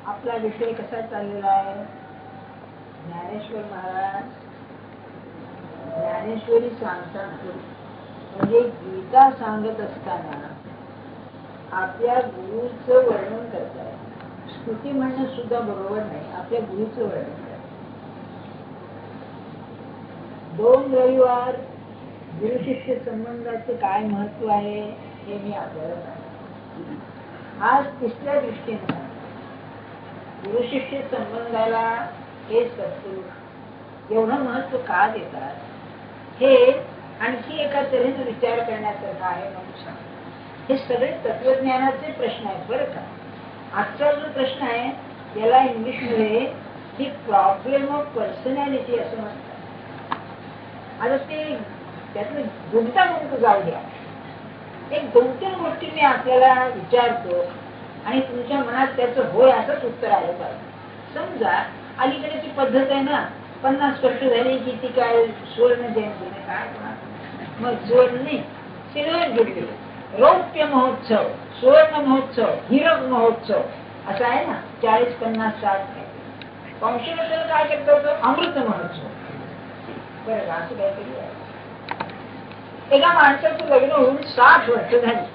आपला विषय कसा चाललेला आहे? ज्ञानेश्वर महाराज ज्ञानेश्वरी सांगतात, म्हणजे गीता सांगत असताना आपल्या गुरुचं वर्णन करतात. स्तुती म्हणणं सुद्धा बरोबर नाही, आपल्या गुरुचं वर्णन करतात. 2 रविवार गुरु शिष्य संबंधाचे काय महत्व आहे हे मी आपल्याला सांगतो. आज 3ऱ्या दृष्टीने गुरु शिष्य संबंधाला हे सत्पुरुष एवढं महत्व का देतात हे आणखी एका तऱ्हेने विचार करण्यासारखं आहे म्हणून सांगतो. हे सगळे तत्वज्ञानाचे प्रश्न आहेत बरं का. आजचा जो प्रश्न आहे याला इंग्लिशमध्ये ही प्रॉब्लेम ऑफ पर्सनॅलिटी असं म्हणतात. आता ते त्यातलं गुंतागुंत जाऊ द्या. एक 2-3 गोष्टी मी आपल्याला विचारतो आणि तुमच्या मनात त्याचं होय असंच उत्तर आलं पाहिजे. समजा अलीकडेची पद्धत आहे ना, 50 वर्ष झाली की ती काय सुवर्ण जयंती काय मग सुवर्ण नाही, सिल्वर जुबली, रौप्य महोत्सव, सुवर्ण महोत्सव, हिरक महोत्सव असं आहे ना. 40, 50, 60 पाचशे वर्षाला काय करता होतं? अमृत महोत्सव. बरं का, असं काहीतरी आहे. एका माणसाचं लग्न होऊन 60 वर्ष झाली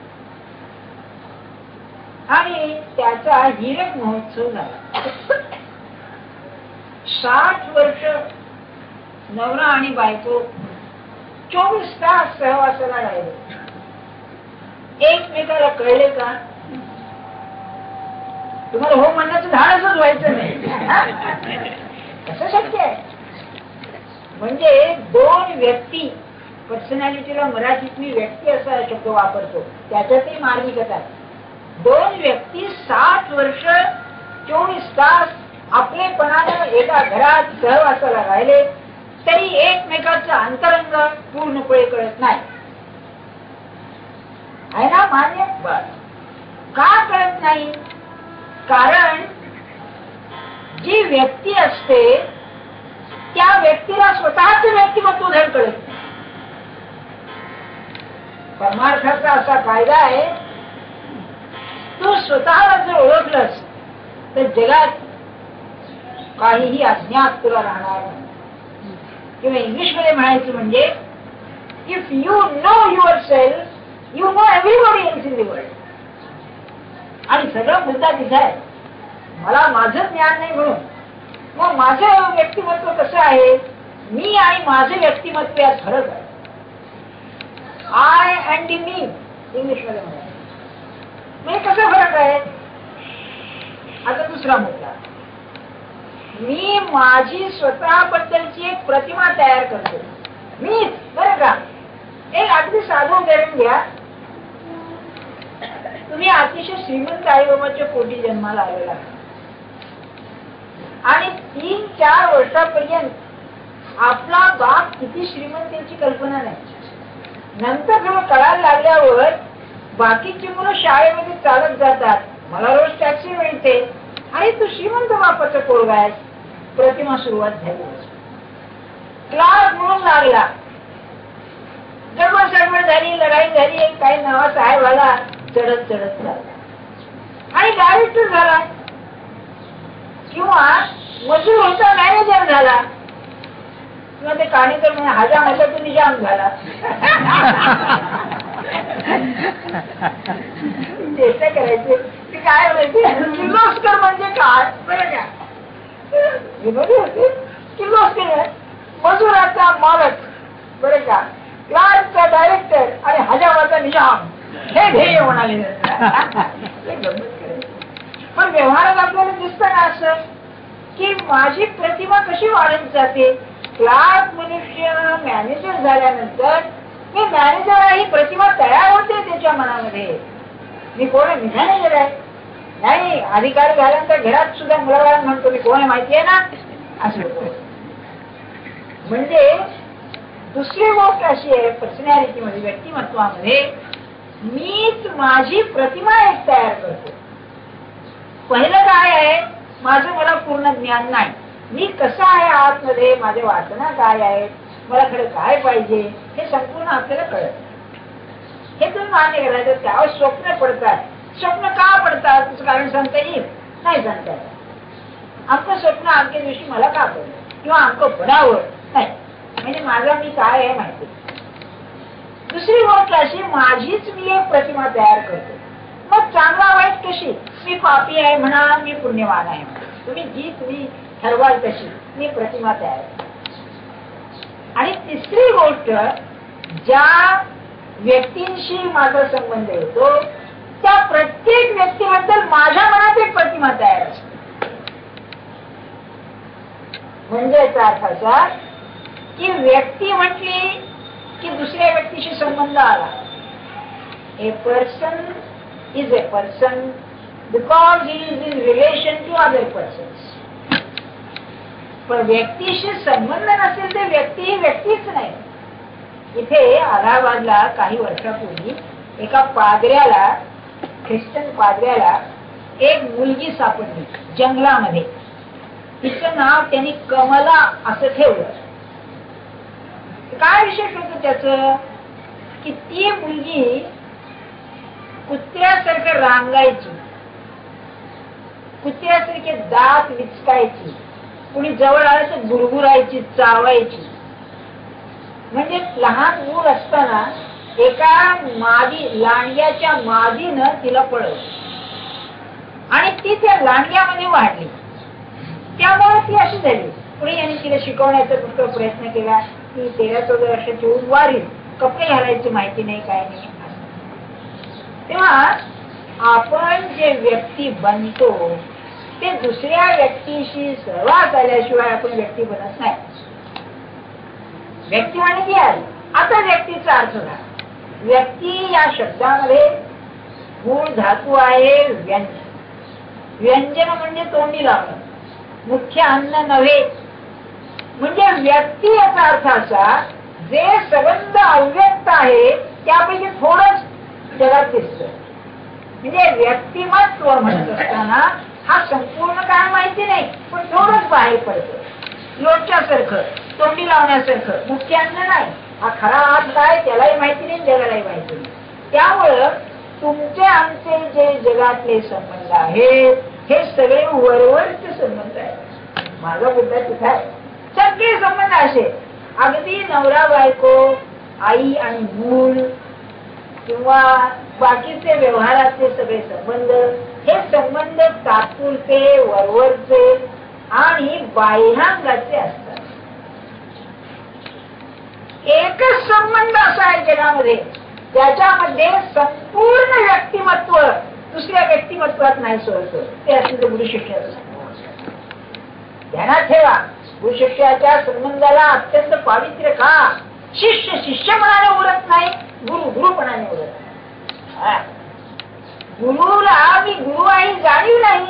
आणि त्याचा हिरक महोत्सव झाला. 60 वर्ष नवरा आणि बायको 24 तास सहवासाला राहिले. एकमेकाला कळले का? तुम्हाला हो म्हणण्याचं धाडसच व्हायचं नाही. कसं शक्य आहे? म्हणजे 2 व्यक्ती, पर्सनॅलिटीला मराठीत मी व्यक्ती असा शब्द वापरतो, त्याच्यातही मार्मिकता आहे. 2 व्यक्ती 60 वर्ष 24 तास आपलेपणानं एका घरात सहवासाला राहिले तरी एकमेकाचं अंतरंग पूर्णपणे कळत नाही. आहे ना मान्य? का कळत नाही? कारण जी व्यक्ती असते त्या व्यक्तीला स्वतःच व्यक्तिमत्व धड कळत नाही. परमार्थाचा असा कायदा आहे, तू स्वतःला जर ओळखलंस तर जगात काहीही अज्ञात तुला राहणार नाही. किंवा इंग्लिशमध्ये म्हणायचं म्हणजे if you know your self you know everybody else in the world. आणि सगळा मुद्दा तिथे आहे. मला माझं ज्ञान नाही म्हणून मग माझं व्यक्तिमत्व कसं आहे? मी आणि माझं व्यक्तिमत्व यात फरक आहे. आय अँड मी इंग्लिशमध्ये म्हणायचं. म्हणजे कसं फरक आहे? आता दुसरा मुद्दा, मी माझी स्वतःबद्दलची एक प्रतिमा तयार करतो. मीच बरं का. एक अगदी साधं उदाहरण घ्या. तुम्ही अतिशय श्रीमंत आईबाबाच्या पोटी जन्माला आलेला आणि 3-4 वर्षापर्यंत आपला बाप किती श्रीमंत याची कल्पना नाही. नंतर जेव्हा कळायला लागल्यावर बाकीची मुलं शाळेमध्ये चालत जातात, मला रोज टॅक्सी मिळते आणि तू श्रीमंत बापाचा पोरगा आहेस. प्रतिमा सुरुवात झाली. क्लास म्हणून लागला, गडबड झाली, लढाई झाली, काही नवा साहेब आला, चढत चढत झाला आणि डायरेक्टर झाला किंवा मजूर होता मॅनेजर झाला किंवा ते काणीकर म्हणजे हजाम होता तो निजाम झाला. चेष्टा करायचे की काय माहिती किर्लोस्कर म्हणजे काय बरं का. विनोदी होते. किर्लोस्कर मजुराचा मालक बरं का, क्लार्कचा डायरेक्टर आणि हजामाचा निजाम हे ध्येय म्हणाले. पण व्यवहारात आपल्याला दिसतं ना असं की माझी प्रतिमा कशी वाढत जाते. क्लार्क मनुष्य मॅनेजर झाल्यानंतर मी मॅनेजर आहे ही प्रतिमा तयार होते त्याच्या मनामध्ये. मी कोण आहे? मी मॅनेजर आहे. नाही, अधिकारी झाल्यानंतर घरात सुद्धा मुलाला म्हणतो मी कोण आहे माहिती आहे ना असं होतं. म्हणजे दुसरी गोष्ट अशी आहे पर्सनॅलिटीमध्ये, व्यक्तिमत्वामध्ये मीच माझी प्रतिमा एक तयार करतो. पहिलं काय आहे? माझं मला पूर्ण ज्ञान नाही. मी कसा आहे आतमध्ये, माझ्या वासना काय आहेत, मला खरं काय पाहिजे हे संपूर्ण आपल्याला कळत. हे तुम्ही मान्य करायचं. त्यावर स्वप्न पडतात. स्वप्न का पडतात त्याचं कारण सांगता येईल? नाही सांगता येईल. आमचं स्वप्न आमच्या दिवशी मला का पडलं किंवा आमचं पडावं नाही, म्हणजे माझा मी काय आहे माहिती. दुसरी गोष्ट अशी, माझीच मी एक प्रतिमा तयार करतो. मग चांगला वाईट कशी, मी पापी आहे म्हणा, मी पुण्यवान आहे म्हणा, तुम्ही जी तुम्ही ठरवाल तशी मी प्रतिमा तयार करतो. आणि तिसरी गोष्ट, ज्या व्यक्तींशी माझा संबंध येतो त्या प्रत्येक व्यक्तीबद्दल माझ्या मनात एक प्रतिमा तयार असते. म्हणजे याचा अर्थ असा की व्यक्ती म्हटली की दुसऱ्या व्यक्तीशी संबंध आला. A person is a person because he is in relation to other persons. पण व्यक्तीशी संबंध नसेल तर व्यक्ती ही व्यक्तीच नाही. इथे अलाहाबादला काही वर्षापूर्वी एका पाद्र्याला, ख्रिश्चन पाद्र्याला एक मुलगी सापडली जंगलामध्ये. तिचं नाव त्यांनी कमला असं ठेवलं. काय विशेष होतं त्याचं की ती मुलगी कुत्र्यासारखं रांगायची, कुत्र्यासारखे दात विचकायची, कुणी जवळ आलं तर गुरगुरायची, चावायची. म्हणजे लहान मूल असताना एका लांडग्याच्या मादीनं तिला पळवलं आणि ती त्या लांडग्यामध्ये वाढली. त्यामुळे ती अशी झाली. पुढे यांनी तिला शिकवण्याचा पुष्कळ प्रयत्न केला. ती 13-14 वर्षाची होऊन वाढली. कपडे घालायची माहिती नाही, काय नाही. तेव्हा आपण जे व्यक्ती बनतो ते दुसऱ्या व्यक्तीशी सहवास आल्याशिवाय आपण व्यक्ती बनत नाही. व्यक्ती म्हणजे ती आली. आता व्यक्तीचा अर्थ झाला. व्यक्ती या शब्दामध्ये मूळ धातू आहे व्यंजन. व्यंजन म्हणजे तोंडी लावणं, मुख्य अन्न नव्हे. म्हणजे व्यक्ती याचा अर्थ असा, जे संबंध अव्यक्त आहे त्यापैकी थोडंच जगात दिसत. म्हणजे व्यक्तिमत्व म्हणत असताना हा संपूर्ण काय माहिती नाही, पण थोडंच बाहेर पडतं. लोटच्यासारखं, तोंडी लावण्यासारखं, मुख्य अन्न नाही. हा खरा हात काय त्यालाही माहिती नाही, जगालाही माहिती नाही. त्यामुळं तुमचे आमचे जे जगातले संबंध आहेत हे सगळे वरवरचे संबंध आहेत. माझा मुद्दा तिथे आहे. सगळे संबंध असे, अगदी नवरा बायको, आई आणि मूल किंवा बाकीचे व्यवहारातले सगळे संबंध, हे संबंध तात्पुरते, वरवरचे आणि बाह्यांगाचे असतात. एकच संबंध असा आहे जगामध्ये ज्याच्यामध्ये संपूर्ण व्यक्तिमत्व दुसऱ्या व्यक्तिमत्वात नाही सोडतो. ते असेल गुरु शिष्याचं. ध्यानात ठेवा, गुरु शिष्याच्या संबंधाला अत्यंत पावित्र्य का? शिष्य शिष्यपणाने उरत नाही, गुरु गुरुपणाने उरत नाही. गुरुला मी गुरु आहे जाणीव नाही,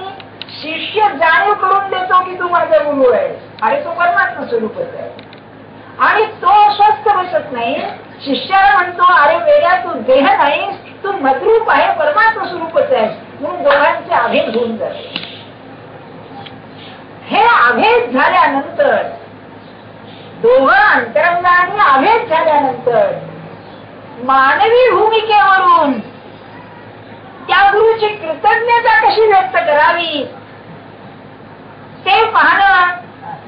शिष्य जाणीव करून देतो की तू माझा गुरु आहे. अरे तो परमात्मा स्वरूपच आहे. आणि तो स्वस्थ बसत नाही. शिष्याला म्हणतो अरे वेड्या तू देह नाही, तू मद्रूप आहे, परमात्मा स्वरूपच आहे. म्हणून दोघांचे अभेद होऊन जाते. हे अभेद झाल्यानंतर, दोघं अंतरंगाने अभेद झाल्यानंतर मानवी भूमिकेवरून त्या गुरुची कृतज्ञता कशी व्यक्त करावी ते पाहणं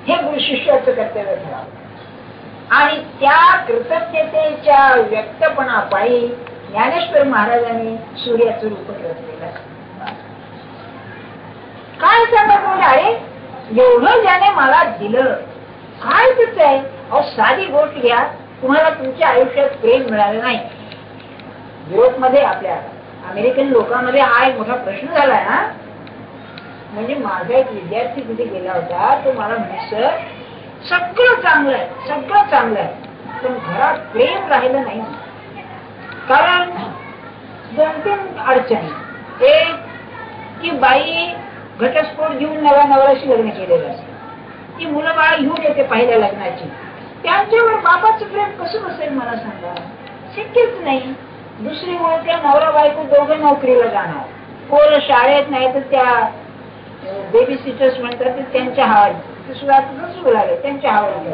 हे गुरु शिष्याचं कर्तव्य ठरावं. आणि त्या कृतज्ञतेच्या व्यक्तपणापायी ज्ञानेश्वर महाराजांनी सूर्याचं रूप रचलेलं आहे. काय सांगत म्हणजे अरे एवढं ज्याने मला दिलं, काय तिच आहे. अहो साधी गोष्ट घ्या, तुम्हाला तुमच्या आयुष्यात प्रेम मिळालं नाही. युरोपमध्ये आपल्या अमेरिकन लोकांमध्ये हा एक मोठा प्रश्न झालाय ना. म्हणजे माझा एक विद्यार्थी तिथे गेला होता, तो मला म्हणे सर सगळं चांगलं आहे, सगळं चांगलं आहे, पण घरात प्रेम राहिलं नाही. कारण 2-3 अडचणी. एक की बाई घटस्फोट घेऊन नव्या नवऱ्याशी लग्न केलेलं असतं. ती मुलं बाळ घेऊन येते पहिल्या लग्नाची. त्यांच्यावर बाबाचं प्रेम कसं बसेल मला सांगा, शक्यच नाही. दुसरी गोष्ट, नवरा बायको दोघं नोकरीला जाणार, पोरं शाळेत नाही तर त्या बेबी सिटर्स म्हणतात त्यांच्या हवाली, सुद्धा लागेल त्यांच्या हवाली.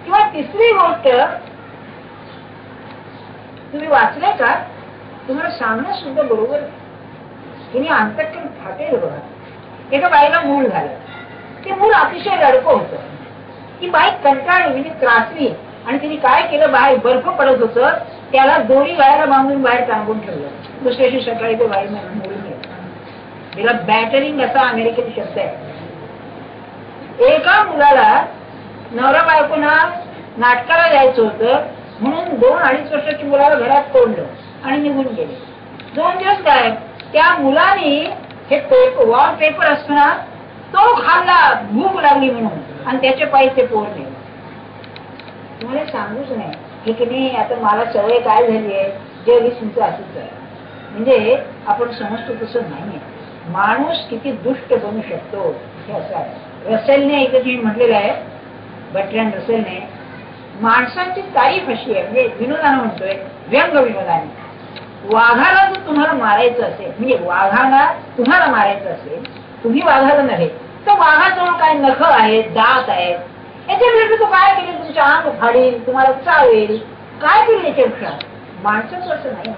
किंवा तिसरी गोष्ट तुम्ही वाचले का तुम्हाला सांगणं सुद्धा बरोबर. तुम्ही अंतःकरण खाते बघा. एका बाईला मूल झालं. ते मूल अतिशय रडकं होतं. ती बाई कंटाळली म्हणजे त्रासली आणि तिने काय केलं, बाहेर बर्फ पडत होतं, त्याला दोरी गायला बांधून बाहेर टांगून ठेवलं. दुसऱ्या दिवशी सकाळी ते बाई मूल गेलं. तिला बॅटरिंग असा अमेरिकन शब्द आहे. एका मुलाला नवरा बायकोना नाटकाला जायचं होतं म्हणून 2-2.5 वर्षाच्या मुलाला घरात तोडलं आणि निघून गेले. 2 दिवस काय त्या मुलाने हे वॉल पेपर असतो ना तो खाल्ला भूक लागली म्हणून आणि त्याच्या पायी ते पोर नेलं. तुम्हाला सांगूच नाही हे की नाही. आता मला सवय काय झाली आहे, जग ही तुमचं असंच आहे. म्हणजे आपण समजतो तसं नाहीये. माणूस किती दुष्ट बनू शकतो हे असं आहे. रसेलने एकदा म्हटलेलं आहे, बर्ट्रँड रसेलने, माणसांची तारीफ अशी आहे, म्हणजे विनोदानं म्हणतोय, व्यंग विनोदाने, वाघाला जर तुम्हाला मारायचं असेल, म्हणजे वाघाला तुम्हाला मारायचं असेल, तुम्ही वाघाला नव्हे तर वाघाजवळ काय नख आहेत, दात आहेत, याच्या विरुद्ध तो काय केले, तुमच्या अंग फाडील, तुम्हाला चावेल, काय केलं याच्यापेक्षा. माणसाचं असं नाही.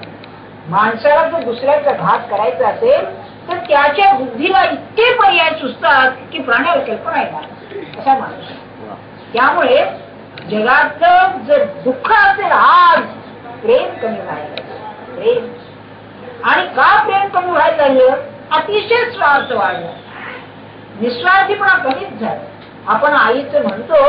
माणसाला जर दुसऱ्याचा घात करायचा असेल तर त्याच्या बुद्धीला इतके पर्याय सुचतात की प्राण्यावर कल्पना येणार असा माणूस. त्यामुळे जगात जर दुःख असेल आज प्रेम कमी व्हायला. प्रेम आणि का प्रेम कमी व्हायला लागलं, अतिशय स्वार्थ वाढला, निस्वार्थीपणा कमीच झाला. आपण आईचं म्हणतो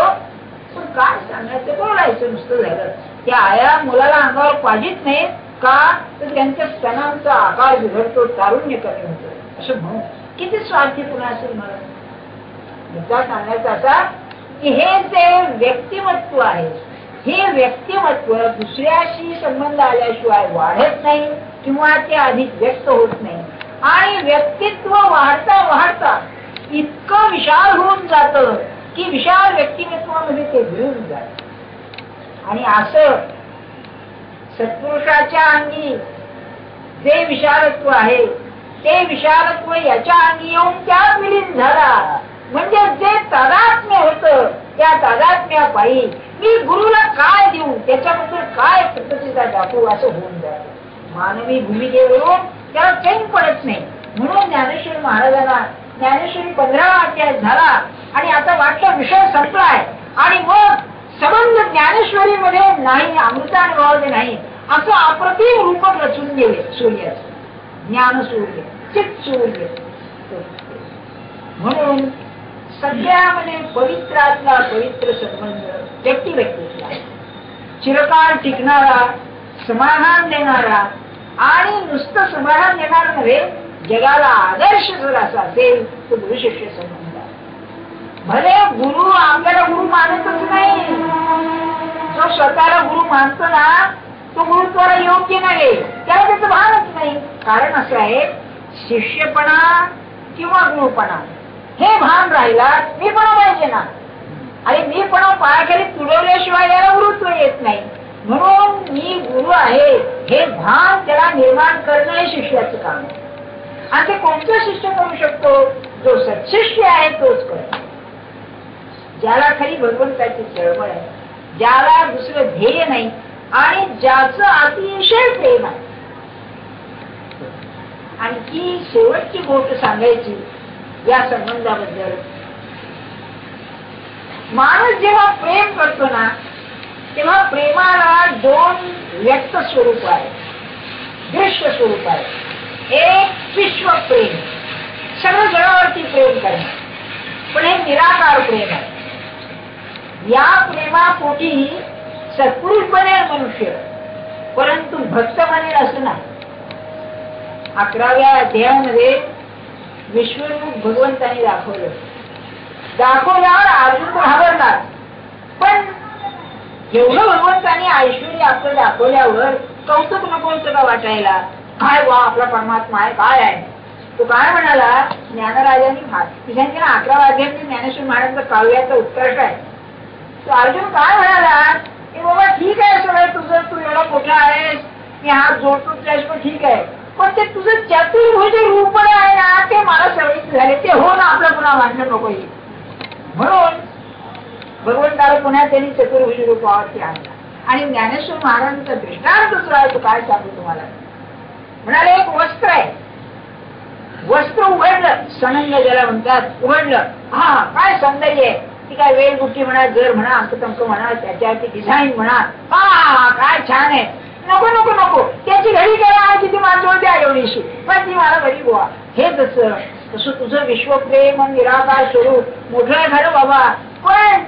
पण काय सांगायचं, बोलायचं नुसतं झालं. त्या आया मुलाला अंगावर पाहिजेच नाही का, तर त्यांच्या स्तनांचा आकार बिघडतो, तारुण्य कमी होतो असं म्हणून. किती स्वार्थीपणा असेल. मला मुद्दा सांगायचा असा की हे जे व्यक्तिमत्व आहे, हे व्यक्तिमत्व दुसऱ्याशी संबंध आल्याशिवाय वाढत नाही किंवा ते अधिक व्यक्त होत नाही. आणि व्यक्तित्व वाढता वाढता इतकं विशाल होऊन जातं की विशाल व्यक्तिमत्वामध्ये ते भिळून जात. आणि असं सत्पुरुषाच्या अंगी जे विशालत्व आहे ते विशालत्व याच्या अंगी येऊन त्यात विलीन झाला. म्हणजे जे तादात्म्य होतं त्या तादात्म्यापायी मी गुरुला काय देऊ, त्याच्याबद्दल काय प्रतिष्ठा दाखवू असं होऊन जातं. मानवी भूमिकेवरून त्याला चैन पडत नाही. म्हणून ज्ञानेश्वर महाराजांना ज्ञानेश्वरी 15वा अध्याय झाला आणि आता वाटला विषय संपलाय आणि मग संबंध ज्ञानेश्वरीमध्ये नाही, अमृतानुभवामध्ये नाही, असं अप्रतिम रूपक रचून गेले सूर्याचं. ज्ञान सूर्य, चित सूर्य. म्हणून सगळ्यामध्ये पवित्रातला पवित्र संबंध व्यक्ती व्यक्तीतला चिरकाळ टिकणारा, समाधान देणारा आणि नुसतं समाधान देणारा नव्हे, जगाला आदर्श जर असा असेल तो गुरु शिष्य संबंध. भले गुरु आपल्याला गुरु मानतच नाही. जो स्वतःला गुरु मानतो ना तो गुरुत्वाला योग्य नाही, त्याला त्याचं भानच नाही. कारण असं आहे, शिष्यपणा किंवा गुरुपणा हे भान राहिला, मीपणा पाहिजे ना. आणि मीपणा पायाखाली तुडवल्याशिवाय याला गुरुत्व येत नाही. म्हणून मी गुरु आहे हे भान त्याला निर्माण करणं हे शिष्याचं काम आहे. आणि ते कोणतं शिष्य करू शकतो, जो सत्शिष्य आहे तोच करतो. ज्याला खरी भगवंताची चळवळ आहे, ज्याला दुसरं ध्येय नाही आणि ज्याचं अतिशय प्रेम आहे. आणखी शेवटची गोष्ट सांगायची या संबंधाबद्दल. माणूस जेव्हा प्रेम करतो ना तेव्हा प्रेमाला 2 व्यक्त स्वरूप आहे, दृश्य स्वरूप आहे. एक विश्व प्रेम, सगळं जगावरती प्रेम करणं, पण हे निराकार प्रेम आहे. या प्रेमापोटी सत्पुरुष बनेल मनुष्य, परंतु भक्त बनेल असं नाही. 11व्या अध्यायामध्ये विश्वरूप भगवंतांनी दाखवल्यावर अर्जुन घाबरला. पण एवढं भगवंतांनी ऐश्वर्य आपलं दाखवल्यावर कौतुक नकोच का वाटायला, काय वा आपला परमात्मा आहे, काय आहे. तो काय म्हणाला, ज्ञानराजांनी सांगितलं ना 11व्या अध्यायामध्ये ज्ञानेश्वर महाराजांचा काव्याचा उत्कर्ष आहे. तो अर्जुन काय म्हणाला की बाबा ठीक आहे सगळं तुझं, तू एवढा मोठा आहेस, मी हात जोडतो तुझ्याशी, ठीक आहे, पण ते तुझं चतुर्भुज रूप आहे ना ते मला सवयीचे झाले, ते हो ना आपलं पुन्हा वाटणं नको. म्हणून भगवंताला पुन्हा त्यांनी चतुर्भुज रूपावरती आणला. आणि ज्ञानेश्वर महाराजांचा दृष्टांत दुसरा आहे, तो काय सांगू तुम्हाला. म्हणाले एक वस्त्र आहे, वस्त्र उघडलं, सनंग ज्याला म्हणतात, उघडलं, हा काय सौंदर्य आहे, ती काय वेलबुट्टी म्हणा, जर म्हणा, अंकतंक म्हणा, त्याच्यावरती डिझाईन म्हणा, हा काय छान आहे, नको नको नको, त्याची घडी करा, किती माणसं द्या एवढीशी, पण ती मला घरी गोवा. हे तसं तुझं विश्वप्रेम निराकार स्वरूप मोठं झालं बाबा, पण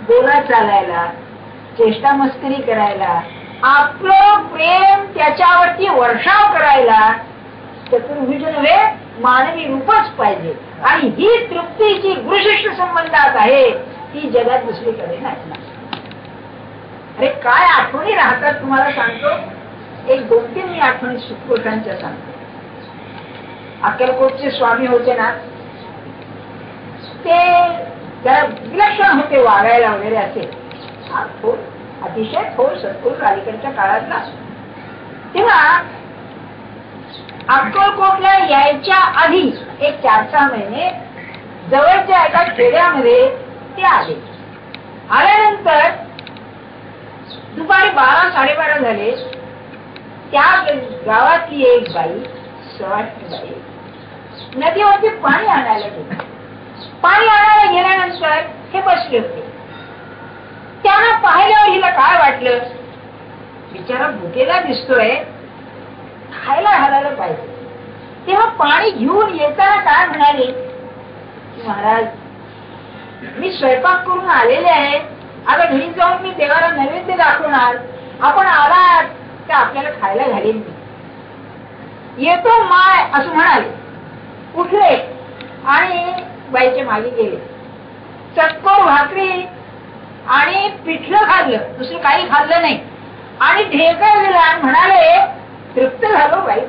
बोला चालायला, चेष्टा मस्करी करायला, आपलं प्रेम त्याच्यावरती वर्षाव करायला चतुर्भुज नव्हे, मानवी रूपच पाहिजे. आणि ही तृप्तीची गुरुशिष्य संबंधात आहे, ती जगात दुसरीकडे नाही. अरे काय आठवणी राहतात तुम्हाला सांगतो, एक 2-3 मी आठवणी सुखपुरुषांच्या सांगतो. अक्कलकोटचे स्वामी होते ना, ते जरा विलक्षण होते, वागायला वगैरे असे, अतिशय थोर सत्पुरुष अलीकडच्या काळातला. तेव्हा अक्कलकोटला यायच्या आधी एक 4-6 महिने जवळच्या एका खेड्यामध्ये ते आले. आल्यानंतर दुपारी 12-12:30 झाले. त्या गावातली एक बाई, सवाष्णी बाई, नदीवरती पाणी आणायला गेली. पाणी आणायला गेल्यानंतर हे बसले होते. त्यांना पाहिल्यावर हिला काय वाटलं, बिचारा भुकेला दिसतोय, खायला घालायला पाहिजे. तेव्हा पाणी घेऊन येताना काय म्हणाले, महाराज मी स्वयंपाक करून आलेले आहे, आता घरी जाऊन मी देवाला नैवेद्य दाखवणार, आपण आलात तर आपल्याला खायला घालेन मी, येतो माय असं म्हणाले. उठले आणि बाईच्या मागे गेले. चटकोर भाकरी आणि पिठलं खाल्लं, दुसरं काही खाल्लं नाही, आणि ढेकळ दिला आणि म्हणाले तृप्त झालो बाई.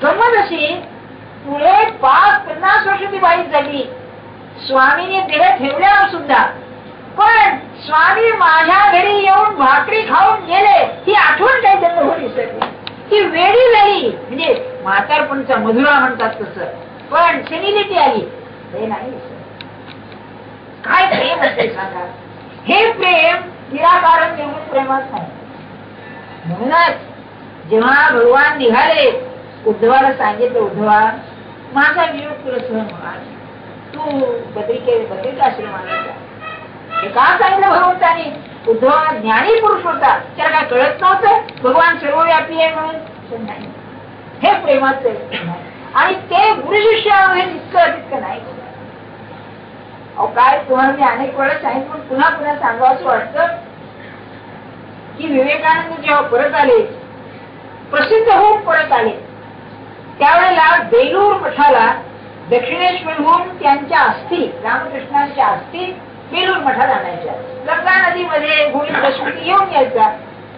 गंमत अशी, पुढे 5-50 वर्ष ती बाई जगली, स्वामीने देह ठेवल्यावर सुद्धा. पण स्वामी माझ्या घरी येऊन भाकरी खाऊन गेले ही आठवण काही त्यांना हो विसरली. ती वेळी झाली, म्हणजे म्हातारपणचा मधुरा म्हणतात तसं, पण सेनिलिटी आली हे नाही. काय प्रेम असेल सांगा, हे प्रेम निराकार निर्गुण प्रेमात नाही. म्हणूनच जेव्हा भगवान निघाले, उद्धवाला सांगितलं, उद्धवा माझा वियोग तुला सहन होणार, तू बद्रिकाश्रमाला जा. हे का सांगितलं भगवंतानी? उद्धवा ज्ञानी पुरुष होता, त्याला काय कळत नव्हतं भगवान सर्वव्यापी आहे म्हणून? नाही, हे प्रेमाचं आणि ते गुरुशिष्यामध्ये तितकं नाही. अहो काय तुम्हाला मी अनेक वेळा सांगितलं, पण पुन्हा पुन्हा सांगावं वाटतं की विवेकानंद जेव्हा परत आले, प्रसिद्ध होऊन परत आले, त्यावेळेला बेलूर मठाला दक्षिणेश्वरहून त्यांच्या अस्थी, रामकृष्णांच्या अस्थी बेलूर मठात आणायच्या. गंगा नदीमध्ये होळी दशमी येऊन यायचा.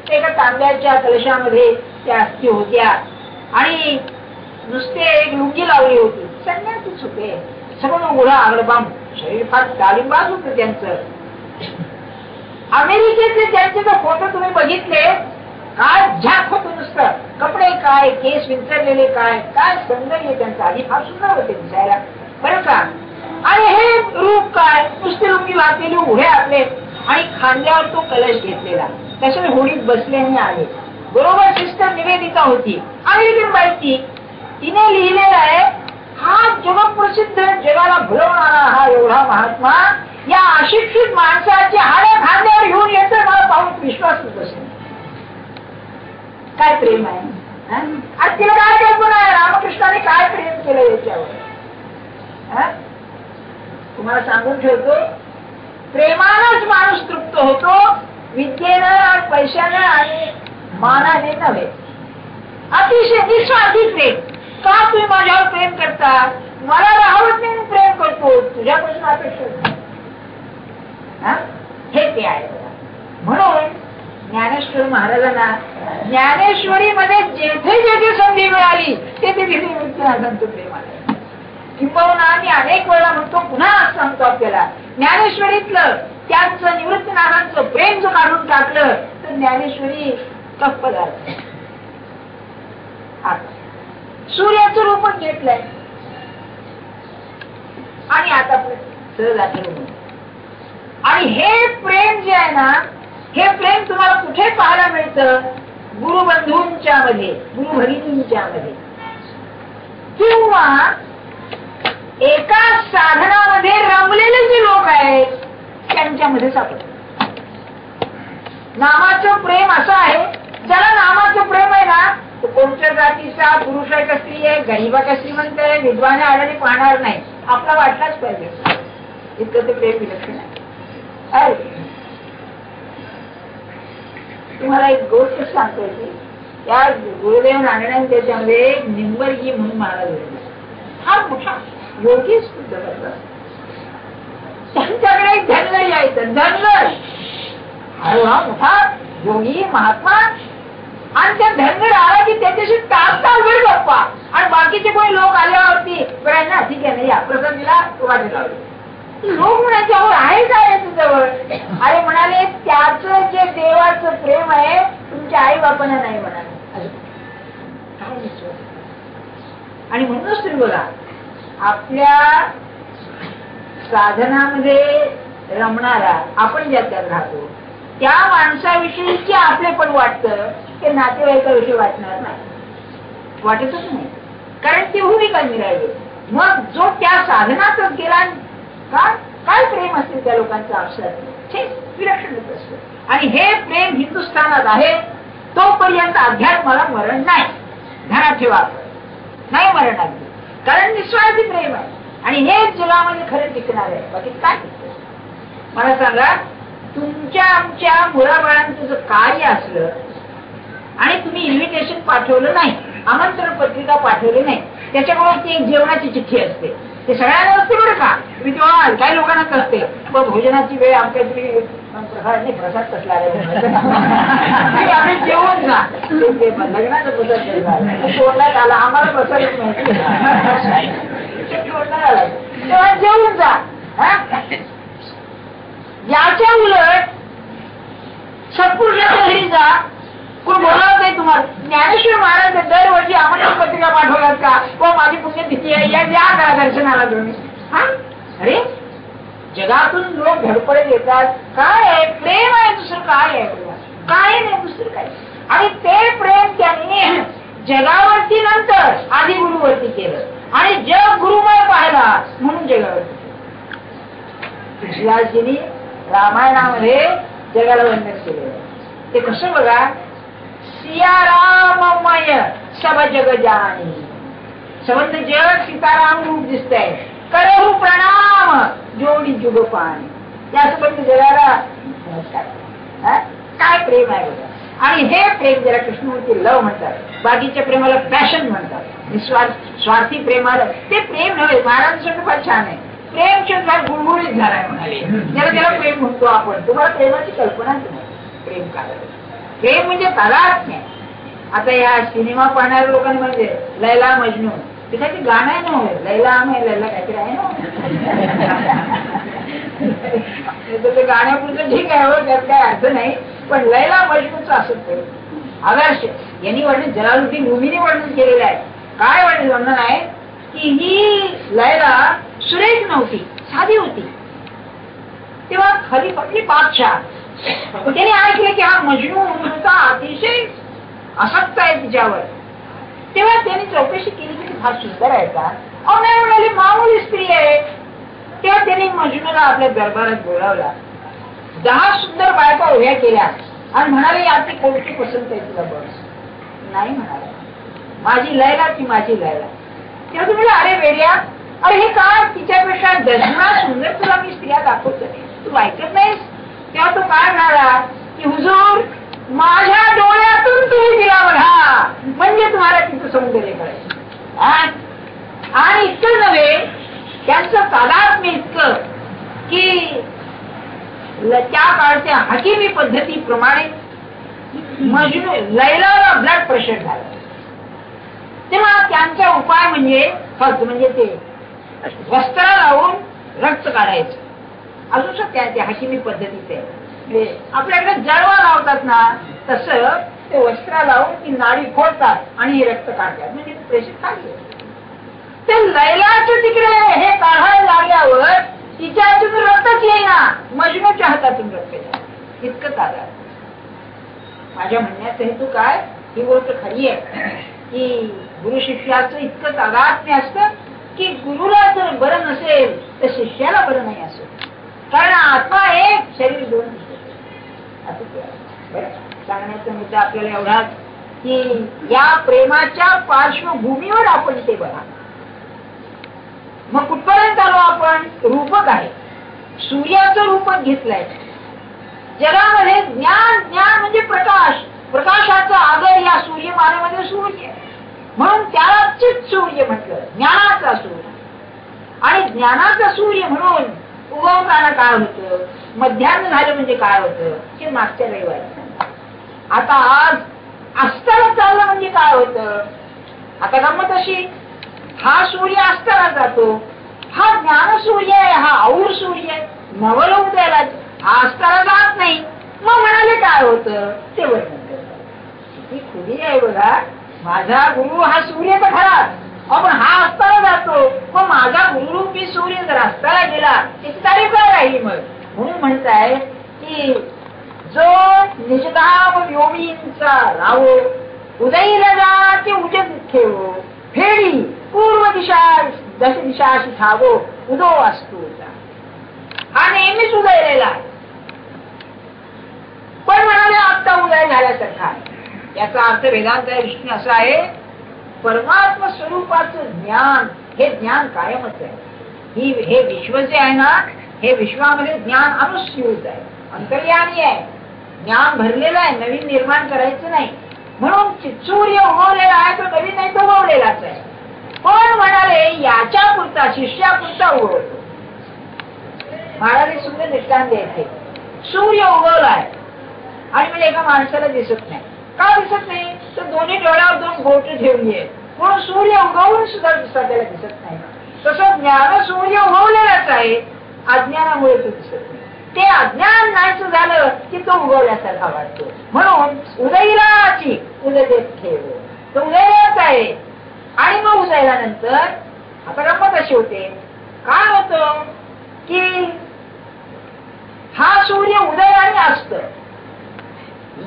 एका तांब्याच्या कलशामध्ये त्या अस्थी होत्या आणि नुसते एक लुंगी लावली होती. संन्यासीच होते, सगळं उघडा आगडबाम, शरीर फार तालिमबाज होतं त्यांचं. अमेरिकेतले त्यांचे जर फोटो तुम्ही बघितले, काय झाक होतं नुसतं, कपडे काय, केस विंचरलेले काय, काय सौंदर्य त्यांचं. आधी फार सुंदर होते दिसायला बरं का. आणि हे रूप काय, नुसते लुंगी घातलेली, उघडे आपले, आणि खांद्यावर तो कलश घेतलेला. तसे होळीत बसले आणि आले. बरोबर सिस्टर निवेदिता होती, अमेरिकन बाईची. तिने लिहिलेला आहे, हा जगप्रसिद्ध जगाला भुलवणारा हा एवढा महात्मा या अशिक्षित माणसाचे हाडे खांद्यावर घेऊन येतं, मला पाहून विश्वासच बसला. काय प्रेम आहे. आणि तिला काय कल्पना आहे रामकृष्णाने काय प्रेम केलं याच्यावर. तुम्हाला सांगून ठेवतो, प्रेमानच माणूस तृप्त होतो, विद्येनं, पैशानं आणि मानाने नव्हे. अतिशय निस्वार्थी प्रेम. का तुम्ही माझ्यावर प्रेम करता? मला राहत नाही प्रेम करतो, तुझ्यापासून अपेक्षा. हे ते आहे. म्हणून ज्ञानेश्वर महाराजांना ज्ञानेश्वरी मध्ये जेथे जेथे संधी मिळाली ते तिथे निवृत्तीनाथांचं प्रेम आलं. किंबहुना आम्ही अनेक वेळा म्हणतो, पुन्हा सांगतो आपल्याला, ज्ञानेश्वरीतलं त्यांचं निवृत्तीनाथांचं प्रेम जर काढून टाकलं तर ज्ञानेश्वरी कप पदार्थ. सूर्याचं रूपण घेतलंय आणि आता सहज आठवलं. आणि हे प्रेम जे आहे ना, हे प्रेम तुम्हाला कुठे पाहायला मिळतं? गुरुबंधूंच्या मध्ये, गुरुभगिनींच्या मध्ये, किंवा एका साधनामध्ये रमलेले जे लोक आहेत त्यांच्यामध्ये सापडतात. नामाचं प्रेम असं आहे, ज्याला नामाचं प्रेम आहे ना, तो कोणत्या जातीचा पुरुष आहे का स्त्री आहे, गरीबा का श्रीमंत आहे, विद्वान आढळणी पाहणार नाही, आपला वाटलाच पाहिजे. इतकं ते प्रेम विलक्षण आहे. तुम्हाला एक गोष्ट सांगतो की त्या गुरुदेव नारायण त्याच्यामध्ये निंबरगी म्हणून महाराज होते, हा मोठा योगी सुद्धा करतात. त्यांच्याकडे एक धनगर यायचं, धनगर हा मोठा योगी महात्मा, आणि त्या धनगर आला की त्याच्याशी तास गप्पा, आणि बाकीचे कोणी लोक आल्यावरती बरं ना ठीक आहे, या प्रसाद दिला वाटे लावले. लोक म्हणायचे अहो आहे काय तुझ्याजवळ? अरे म्हणाले त्याचं जे देवाचं प्रेम आहे तुमच्या आई बापांना नाही म्हणाले. आणि म्हणूनच तुम्ही बघा आपल्या साधनामध्ये रमणारा आपण ज्याच्यात राहतो त्या माणसाविषयीचे आपले पण वाटतं, ते नातेवाईकाविषयी वाटणार नाही, वाटतच नाही, कारण ती भूमिका निराळली. मग जो त्या साधनातच गेला, काय प्रेम असते त्या लोकांचं अक्षरात विलक्षणच असतं. आणि हे प्रेम हिंदुस्थानात आहे तोपर्यंत अध्यात्माला मरण नाही, ध्यानात ठेवा, नाही मरण अगदी, कारण निस्वार्थी प्रेम आहे आणि हेच जगामध्ये खरं टिकणार आहे. बाकी काय टिकतं? मला सांगा, तुमच्या आमच्या मुलाबाळांचं जर कार्य असलं आणि तुम्ही इन्व्हिटेशन पाठवलं नाही, आमंत्रण पत्रिका पाठवली नाही, त्याच्याकडून ती एक जेवणाची चिठ्ठी असते, ते सगळ्यांना असते बरं का, तुम्ही तेव्हा काही लोकांनाच असते, पण भोजनाची वेळ आमच्या तरी प्रसाद नाही, प्रसाद कसला आम्ही जेवण जा, लग्नाचा प्रसाद सोडण्यात आला, आम्हाला प्रसादच माहिती सोडण्यात आला, तेव्हा जेवून जा. याच्या उलट सत्पुरुषाच्या घरी जा, कोण बोलावत नाही तुम्हाला. ज्ञानेश्वर महाराज दरवर्षी आमंत्रण पत्रिका पाठवतात का, व माझी पुण्यतिथी आहे, या करा दर्शनाला तुम्ही. अरे जगातून लोक धडपडत येतात, काय आहे प्रेम आहे, दुसरं काय आहे, काय नाही दुसरं काय. आणि ते प्रेम त्यांनी जगावरती नंतर आधी गुरुवरती केलं आणि जग गुरुमय पाहिला म्हणून जगावरती. तुळशीदासजींनी रामायणामध्ये जगाला वंदन केलेलं, ते कसं बघा, सिया राममय सब जग जाणी, संबंध जग सीताराम रूप दिसतंय, करहु प्रणाम जोडी जुग पाणी. या संबंध जगाला नमस्कार. काय प्रेम आहे बघा. आणि हे प्रेम ज्याला कृष्णमूर्ती लव म्हणतात, बाकीच्या प्रेमाला पॅशन म्हणतात, निस्वार्थ स्वार्थी प्रेमाला ते प्रेम नव्हे. महाराजांसाठी फार छान आहे, प्रेम शब्द गुळगुळीत झालाय म्हणाले, ज्याला प्रेम म्हणतो आपण. तुम्हाला प्रेमाची कल्पनाच नाही. प्रेम काय, प्रेम म्हणजे तलाच नाही. आता या सिनेमा पाहणाऱ्या लोकांनी म्हणजे लैला मजनू, ते काहीतरी गाणं आहे ना, लैला आम्ही लैला काहीतरी आहे ना, ते गाण्यापुरतं ठीक आहे हो, त्यात काय अर्थ नाही, पण लैला मजनूचं असं आदर्श यांनी वर्णन, जलालुद्दीन रुमीने वर्णन केलेलं आहे. काय वर्णन आहे की ही लैला सुरेख नव्हती, साधी होती. तेव्हा खरी पटली बादशाह, त्याने ऐकले की हा मजनू होता अतिशय आसक्त आहे तिच्यावर. तेव्हा त्यांनी चौकशी केली की फार सुंदर आहे का, नाही म्हणाली मामूली स्त्री आहे. तेव्हा त्यांनी मजनूला आपल्या दरबारात बोलावला, 10 सुंदर बायका उभ्या केल्या आणि म्हणाले याची कोणती पसंत आहे तुला बघ. नाही म्हणाला, माझी लैला ती माझी लैला. तेव्हा तुम्ही अरे वेड्या, अरे हे काय, तिच्यापेक्षा डझना सुंदर तुला मी स्त्रिया दाखवतो, तू ऐकत नाहीस. तेव्हा तो काय म्हणाला की हुजूर माझ्या डोळ्यातून तुम्ही तिला बघा, म्हणजे तुम्हाला तिचं सौंदर्य कळेल. आणि इतकं नव्हे, त्यांचं तादात्म्य इतकं की त्या काळच्या हकीमी पद्धतीप्रमाणे मजनू लैलाला ब्लड प्रेशर झालं. तेव्हा त्यांचा उपाय म्हणजे फक्त म्हणजे ते वस्त्र लावून रक्त काढायचं. अजून त्या हकीमी पद्धतीचे आपल्याकडे जळवा लावतात ना, तसं ते वस्त्र लावून ती नाडी फोडतात आणि रक्त काढतात, म्हणजे प्रेशर काढले. ते लैलाचं तिकडे हे काढायला लागल्यावर तिच्या हातून रक्तच येईना, मजनूच्या हातातून रक्त येईल, इतकं काढा. माझ्या म्हणण्याचा हेतू काय, ही गोष्ट खरी आहे की गुरु शिष्याचं इतकं तादात्म्य असतं की गुरुला जर बरं नसेल तर शिष्याला बरं नाही असं. कारण आत्मा एक, शरीर दोन असं सांगण्याचा मुद्दा आपल्याला एवढाच की या प्रेमाच्या पार्श्वभूमीवर आपण ते बघा. मग कुठपर्यंत आलो आपण, रूपक आहे, सूर्याचं रूपक घेतलंय. जगामध्ये ज्ञान, ज्ञान म्हणजे प्रकाश, प्रकाशाचा आगर या सूर्यमानेमध्ये सूर्य, म्हणून त्याला चित सूर्य म्हटलं, ज्ञानाचा सूर्य. आणि ज्ञानाचा सूर्य म्हणून उगवताना काय होतं, मध्यान्ह झालं म्हणजे काय होतं, हे मागच्या रविवारी. आता आज अस्ताला चाललं म्हणजे काय होतं. आता गंमत अशी, हा सूर्य अस्ताला जातो, हा ज्ञान सूर्य आहे, हा और सूर्य आहे, नवल उदयाला, हा अस्ताला जात नाही. मग म्हणाले काय होतं ते वर्णन करतात. किती खुली आहे बघा. माझा गुरु हा सूर्य तर खरा, पण हा अस्ताला जातो, मग माझा गुरुरूपी सूर्य जर अस्ताला गेला त्याची तारीफ काय राहील. मग म्हणून म्हणताय की जो निजधाम व्योमींचा राहो, उदयीला जाते उजत ठेवो, फेडी पूर्व दिशा दश दिशाशी ठावो, उदो असतो. हा नेहमीच उदयलेला आहे, पण म्हणाले आता उदय झाल्यासारखा आहे. याचा अर्थ वेदांत दृष्टीने असा आहे, परमात्म स्वरूपाचं ज्ञान हे ज्ञान कायमच आहे. हे विश्व जे आहे ना, हे विश्वामध्ये ज्ञान अनुस्यूत आहे, अंतर्यामी आहे, ज्ञान भरलेलं आहे, नवीन निर्माण करायचं नाही. म्हणून चित्सूर्य उगवलेला आहे, तो नवीन नाही, तो उगवलेलाच आहे. पण म्हणाले याच्या पुरता, शिष्यापुरता उगवतो. महाराज सुद्धा दृष्टांत द्यायचे, सूर्य उगवलाय आणि म्हणजे एका माणसाला दिसत नाही. का दिसत नाही, तर दोन्ही डोळ्यावर दोन बोट ठेवली आहे, म्हणून सूर्य उगवून सुद्धा त्याला दिसत नाही. तसं ज्ञान सूर्य उगवलेलाच आहे, अज्ञानामुळे तो दिसत नाही. ते अज्ञान नाहीच झालं की तो उगवल्यासारखा वाटतो. म्हणून उदयीलाची उदयेत ठेव, तो उदयलाच आहे. आणि मग उदयल्यानंतर आता गंमत अशी होते, काय होतं की हा सूर्य उदय आणि अस्त,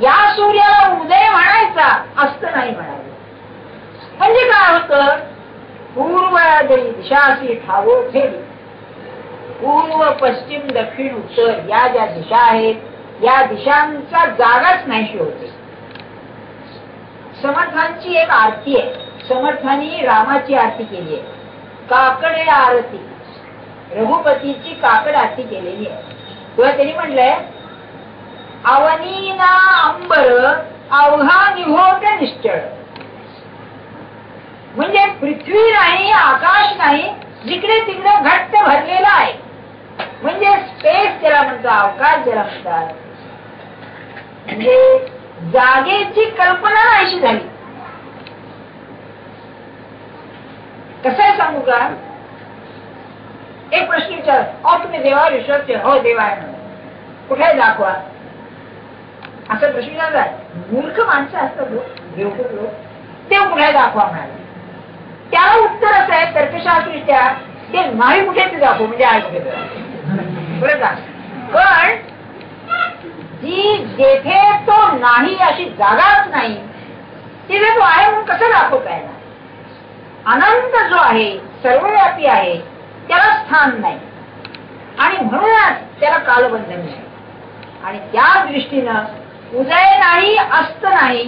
या सूर्याला उदय म्हणायचा, अस्त नाही म्हणायचं. म्हणजे काय होतं, पूर्व दिशाशी ठावो फेडी, पूर्व पश्चिम दक्षिण उत्तर या ज्या दिशा आहेत, या दिशांचा जागाच नाहीशी होते. समर्थांची एक आरती आहे, समर्थांनी रामाची आरती केली आहे, काकडे आरती, रघुपतीची काकड आरती केलेली आहे. तेव्हा त्यांनी म्हटलंय, अवनीना अंबर अवघा निहोट निश्चळ, म्हणजे पृथ्वी नाही, आकाश नाही, जिकडे तिकडे घट्ट भरलेला आहे. म्हणजे स्पेस ज्याला म्हणतात, अवकाश ज्याला म्हणतात, म्हणजे जागेची कल्पना नाहीशी झाली. कसं आहे सांगू का, एक प्रश्न विचार, तुम्ही देवावर विश्वास ठेवा, हो देवा आहे म्हणून, कुठे दाखवा, असं प्रश्न विचारतात. मूर्ख माणसं असतात लोक, ते कुठे दाखवा म्हणाले. त्याला उत्तर असं आहे तर्कशास्त्रदृष्ट्या, ते नाही कुठे ते दाखवू, म्हणजे आहे कुठे बरं का. पण जी जेथे तो नाही अशी जागाच नाही, तिथे तो आहे म्हणून कसं दाखवता येणार. अनंत जो आहे, सर्वव्यापी आहे, त्याला स्थान नाही आणि म्हणूनच त्याला कालबंधन नाही. आणि त्या दृष्टीनं उदय नाही, अस्त नाही,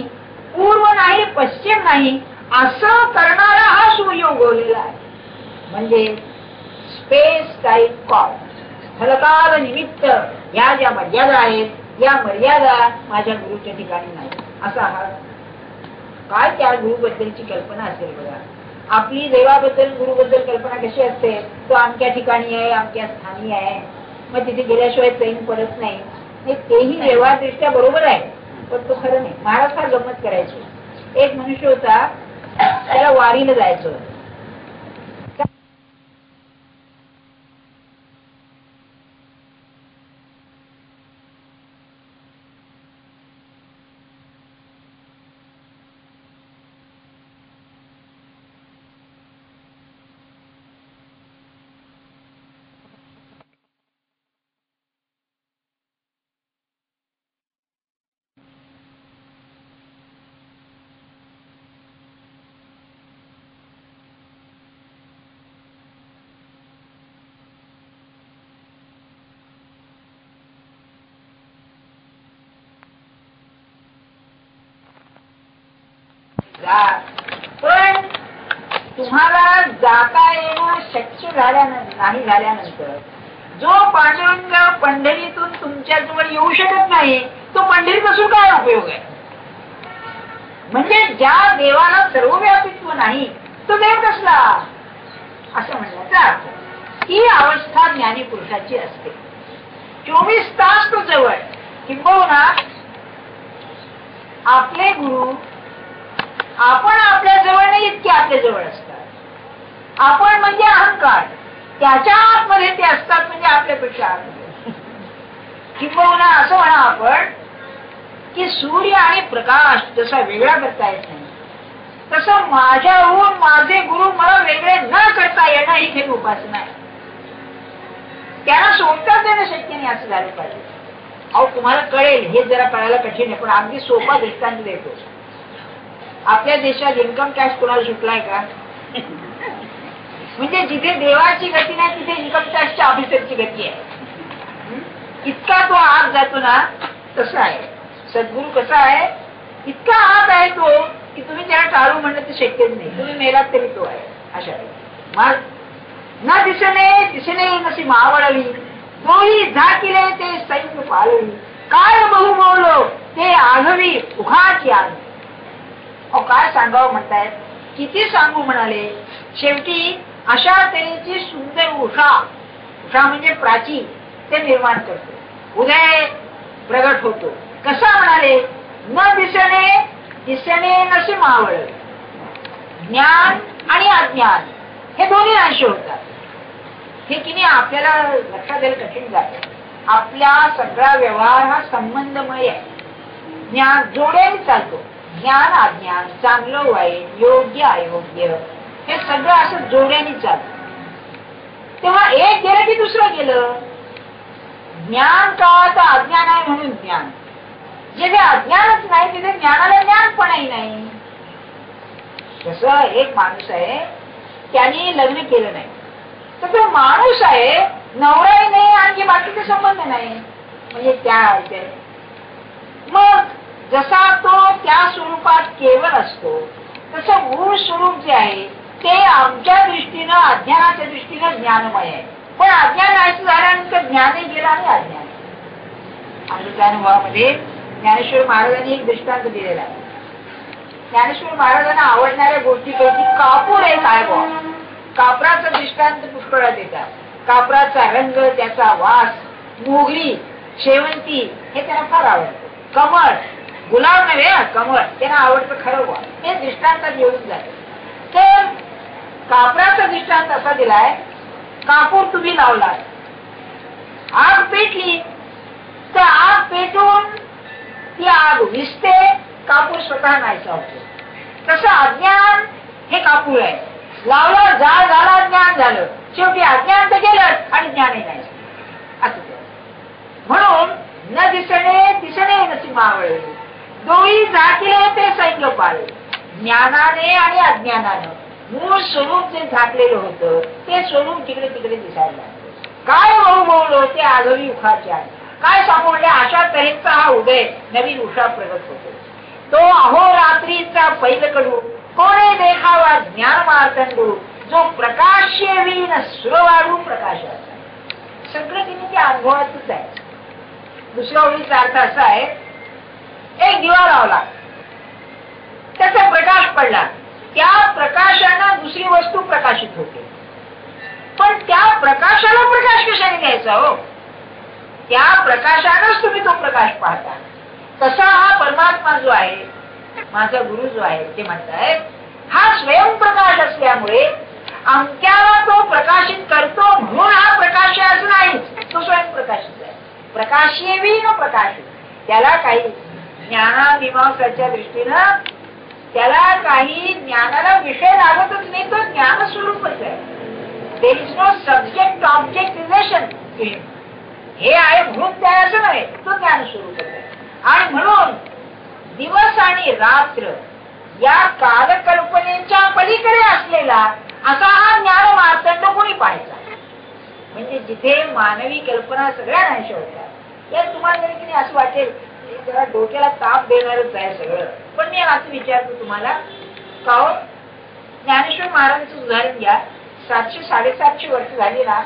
पूर्व नाही, पश्चिम नाही, असं करणारा हा सूर्य उगवलेला आहे. म्हणजे स्पेस टाईम कॉल, स्थलकाल निमित्त या ज्या मर्यादा आहेत, या मर्यादा माझ्या गुरुच्या ठिकाणी नाही. असा हा काय त्या गुरुबद्दलची कल्पना असेल बघा. आपली देवाबद्दल, गुरुबद्दल कल्पना कशी असते, तो अमक्या ठिकाणी आहे, अमक्या स्थानी आहे, मग तिथे गेल्याशिवाय चैन पडत नाही. तेही व्यवहारदृष्ट्या बरोबर आहे, पण तो खरं नाही. महाराज फार गंमत करायचे. एक मनुष्य होता, त्याला वारीला जायचं. जा, पण तुम्हाला जाता येणं शक्य नाही झाल्यानंतर जो पांडुरंग पंढरीतून तुमच्या जवळ येऊ शकत नाही, तो पंढरीपासून काय उपयोग आहे? म्हणजे ज्या देवाला सर्वव्यापित्व नाही तो देव कसला, असं म्हणण्याचा अर्थ. ही अवस्था ज्ञानी पुरुषाची असते. 24 तास तो जवळ, किंबहुना आपले गुरु आपण आपल्या जवळ नाही इतके आपल्या जवळ असतात. आपण म्हणजे अहंकार, त्याच्या आतमध्ये ते असतात, म्हणजे आपल्यापेक्षा आतमध्ये. किंबहुना असं म्हणा आपण की सूर्य आणि प्रकाश जसा वेगळा करता येत नाही, तसं माझ्याहून माझे गुरु मला वेगळे न करता येणं ही खरी उपासना आहे. त्यांना सोडता देणं शक्य नाही, असं झालं पाहिजे. अहो तुम्हाला कळेल, हे जरा कळायला कठीण आहे, पण अगदी सोपा दृष्टांत देतो. आपल्या देशात इन्कम टॅक्स कोणाला सुटलाय का? म्हणजे जिथे देवाची गती नाही तिथे इन्कम टॅक्सच्या ऑफिसरची गती आहे. इतका तो आत जातो ना, तसं आहे सद्गुरू. कसा आहे, इतका आत आहे तो की तुम्ही त्याला टाळू म्हणलं तर शक्यच नाही. तुम्ही मेलात तरी तो आहे. अशा न दिसणे नशी मावळली, दोही झाकिले ते सैन्य पाळली, काय बहु मौलो ते आघवी उखाची आग. अहो काय सांगावं म्हणतायत, किती सांगू म्हणाले. शेवटी अशा तऱ्हेची सुंदर उषा, उषा म्हणजे प्राची, ते निर्माण करतो, उदय प्रगट होतो. कसा म्हणाले, न दिसणे नसे मावळ. ज्ञान आणि अज्ञान हे दोन्ही अंश होतात. हे की नाही आपल्याला लक्षात द्यायला कठीण जाते. आपला सगळा व्यवहार हा संबंधमय आहे. ज्ञान जोड्याने चालतो, ज्ञान अज्ञान, चांगलं वाईट, योग्य अयोग्य, हे सगळं असं जोड्याने चालतं. तेव्हा एक गेलं की दुसरं गेलं. ज्ञान का तर अज्ञान आहे म्हणून ज्ञान, जिथे अज्ञानच नाही तिथे ज्ञानाला ज्ञानपणही नाही. जसं एक माणूस आहे, त्याने लग्न केलं नाही, तर तो माणूस आहे, नवराही नाही आणखी बाकीचे संबंध नाही, म्हणजे त्या मग जसा तो त्या स्वरूपात केवळ असतो, तसं मूळ स्वरूप जे आहे ते आमच्या दृष्टीनं अज्ञानाच्या दृष्टीनं ज्ञानमय आहे. पण अज्ञान नाहीच झाल्यानंतर ज्ञानही गेला आणि अज्ञान. अमृतानुभवामध्ये ज्ञानेश्वर महाराजांनी एक दृष्टांत दिलेला आहे. ज्ञानेश्वर महाराजांना आवडणाऱ्या गोष्टीपैकी कापूर एक आहे बुवा. कापराचा दृष्टांत पुष्कळात देतात. कापराचा रंग, त्याचा वास, मोगरी, शेवंती हे त्यांना फार आवडतं. कमळ, गुलाब नव्हे, कमळ त्यांना आवडतं खरं बुवा. हे दृष्टांतात येऊन जाते. तर कापराचा दृष्टांत असा दिलाय, कापूर तुम्ही लावला, आग पेटली, तर आग पेटून ती आग विसते, कापूर स्वतः नाहीसा होतो. तसं अज्ञान हे कापूर आहे, लावला जाळ झाला, ज्ञान झालं, शेवटी अज्ञान तर गेलं आणि ज्ञानही नाही असं. म्हणून न दिसणे नसी मावळे, दोही झाकिले ते सैन्य पाळले. ज्ञानाने आणि अज्ञानानं मूळ स्वरूप जे झाकलेलं होतं ते स्वरूप तिकडे तिकडे दिसायला लागलं. काय बहुमौल ते आघवी उखाचे आहे. काय सांगू म्हणजे अशा तऱ्हेचा हा उदय नवीन उषा प्रगट होतो. तो अहोरात्रीचा पैलकडू कोणे देखावा ज्ञान मार्तंडू, जो प्रकाशवीन सुरवाळू प्रकाशाचा. सगळं तिने त्या अनुभवातच आहे. दुसऱ्या ओळीचा अर्थ असा आहे, एक दिवा लावला, त्याचा प्रकाश पडला, त्या प्रकाशानं दुसरी वस्तू प्रकाशित होते. पण त्या प्रकाशाला प्रकाश कशाने घ्यायचा हो? त्या प्रकाशानंच तुम्ही तो प्रकाश पाहता. तसा हा परमात्मा जो आहे, माझा गुरु जो आहे, ते म्हणतायत हा स्वयंप्रकाश असल्यामुळे अमक्याला तो प्रकाशित करतो म्हणून हा प्रकाश आहे असं नाही. तो स्वयंप्रकाशित आहे. प्रकाशेवी न प्रकाश, त्याला काही ज्ञानामीमांसाच्या दृष्टीनं त्याला काही ज्ञानाला विषय लागतच नाही. तो ज्ञान स्वरूपच आहे. There is no subject object relation. हे आहे म्हणून त्या असं नाही, तो ज्ञान स्वरूपच आहे. आणि म्हणून दिवस आणि रात्र या कालकल्पनेच्या पलीकडे असलेला असा हा ज्ञान मार्तंड कोणी पाहायचा. म्हणजे जिथे मानवी कल्पना सगळ्या नाहीशा होत्या. या तुम्हाला जरी असं वाटेल जरा डोक्याला ताप देणारच आहे सगळं, पण मी असं विचारतो तुम्हाला, का हो? ज्ञानेश्वर महाराजांचं उदाहरण घ्या. 700-750 वर्ष झाली ना.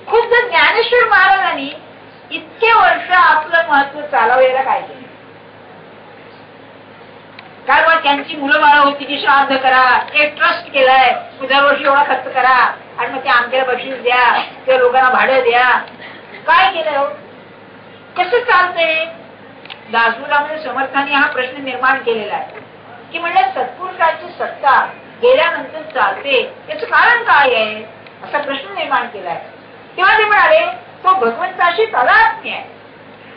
खुद्द ज्ञानेश्वर महाराजांनी इतके वर्ष आपलं महत्व चालवायला काय केलं? काय बा त्यांची मुलं बाळ होती की श्राद्ध करा, एक ट्रस्ट केलाय, दरवर्षी एवढा खर्च करा आणि मग ते आमच्याला बक्षीस द्या, त्या लोकांना भाडं द्या. काय केलं? कसं चालतंय? दासबोधामध्ये समर्थांनी हा प्रश्न निर्माण केलेला आहे की म्हणलं सत्पुरुषाची सत्ता गेल्यानंतर चालते, त्याचं कारण काय आहे असा प्रश्न निर्माण केलाय. तेव्हा ते म्हणाले तो भगवंताशी तादात्म्य आहे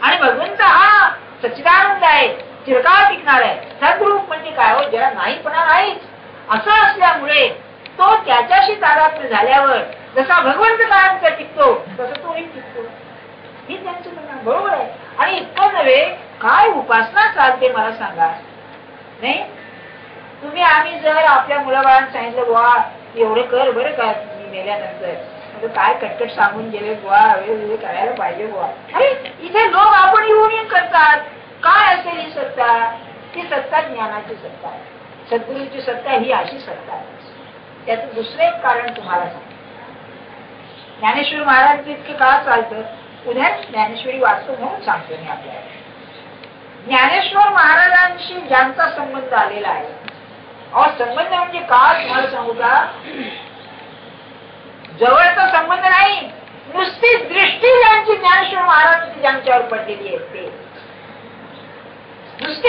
आणि भगवंत हा सच्चिदानंद आहे, चिरकाळ टिकणार आहे. सद्रूप म्हणजे काय हो? ज्याला नाहीपणा नाहीच असं असल्यामुळे तो त्याच्याशी तादात्म्य झाल्यावर जसा भगवंत कायमचा टिकतो तसं तोही टिकतो. हे त्यांचं म्हणणं बरोबर आहे. आणि इतकं नव्हे, काय उपासना चालते मला सांगा. नाही तुम्ही आम्ही जर आपल्या मुलाबाळांना सांगितलं बुवा एवढं कर बरं का तुम्ही मेल्यानंतर, म्हणजे काय कटकट सांगून गेले बुवा वेगवेगळे करायला पाहिजे बुवा. अरे इथे लोक आपण येऊन करतात. काय असेल ही सत्ता? ही सत्ता ज्ञानाची सत्ता आहे. सद्गुरूची सत्ता ही अशी सत्ता आहे. त्याचं दुसरं एक कारण तुम्हाला सांगतो. ज्ञानेश्वर महाराजांचं इतकं का चालतं? उद्या ज्ञानेश्वरी वाचतो म्हणून सांगतो मी आपल्याला. ज्ञानेश्वर महाराजांशी ज्यांचा संबंध आलेला आहे, संबंध म्हणजे का तुम्हाला सांगू का? जवळचा संबंध नाही, नुसती दृष्टी ज्यांची ज्ञानेश्वर महाराजांची ज्यांच्यावर पडलेली आहे ते. नुसते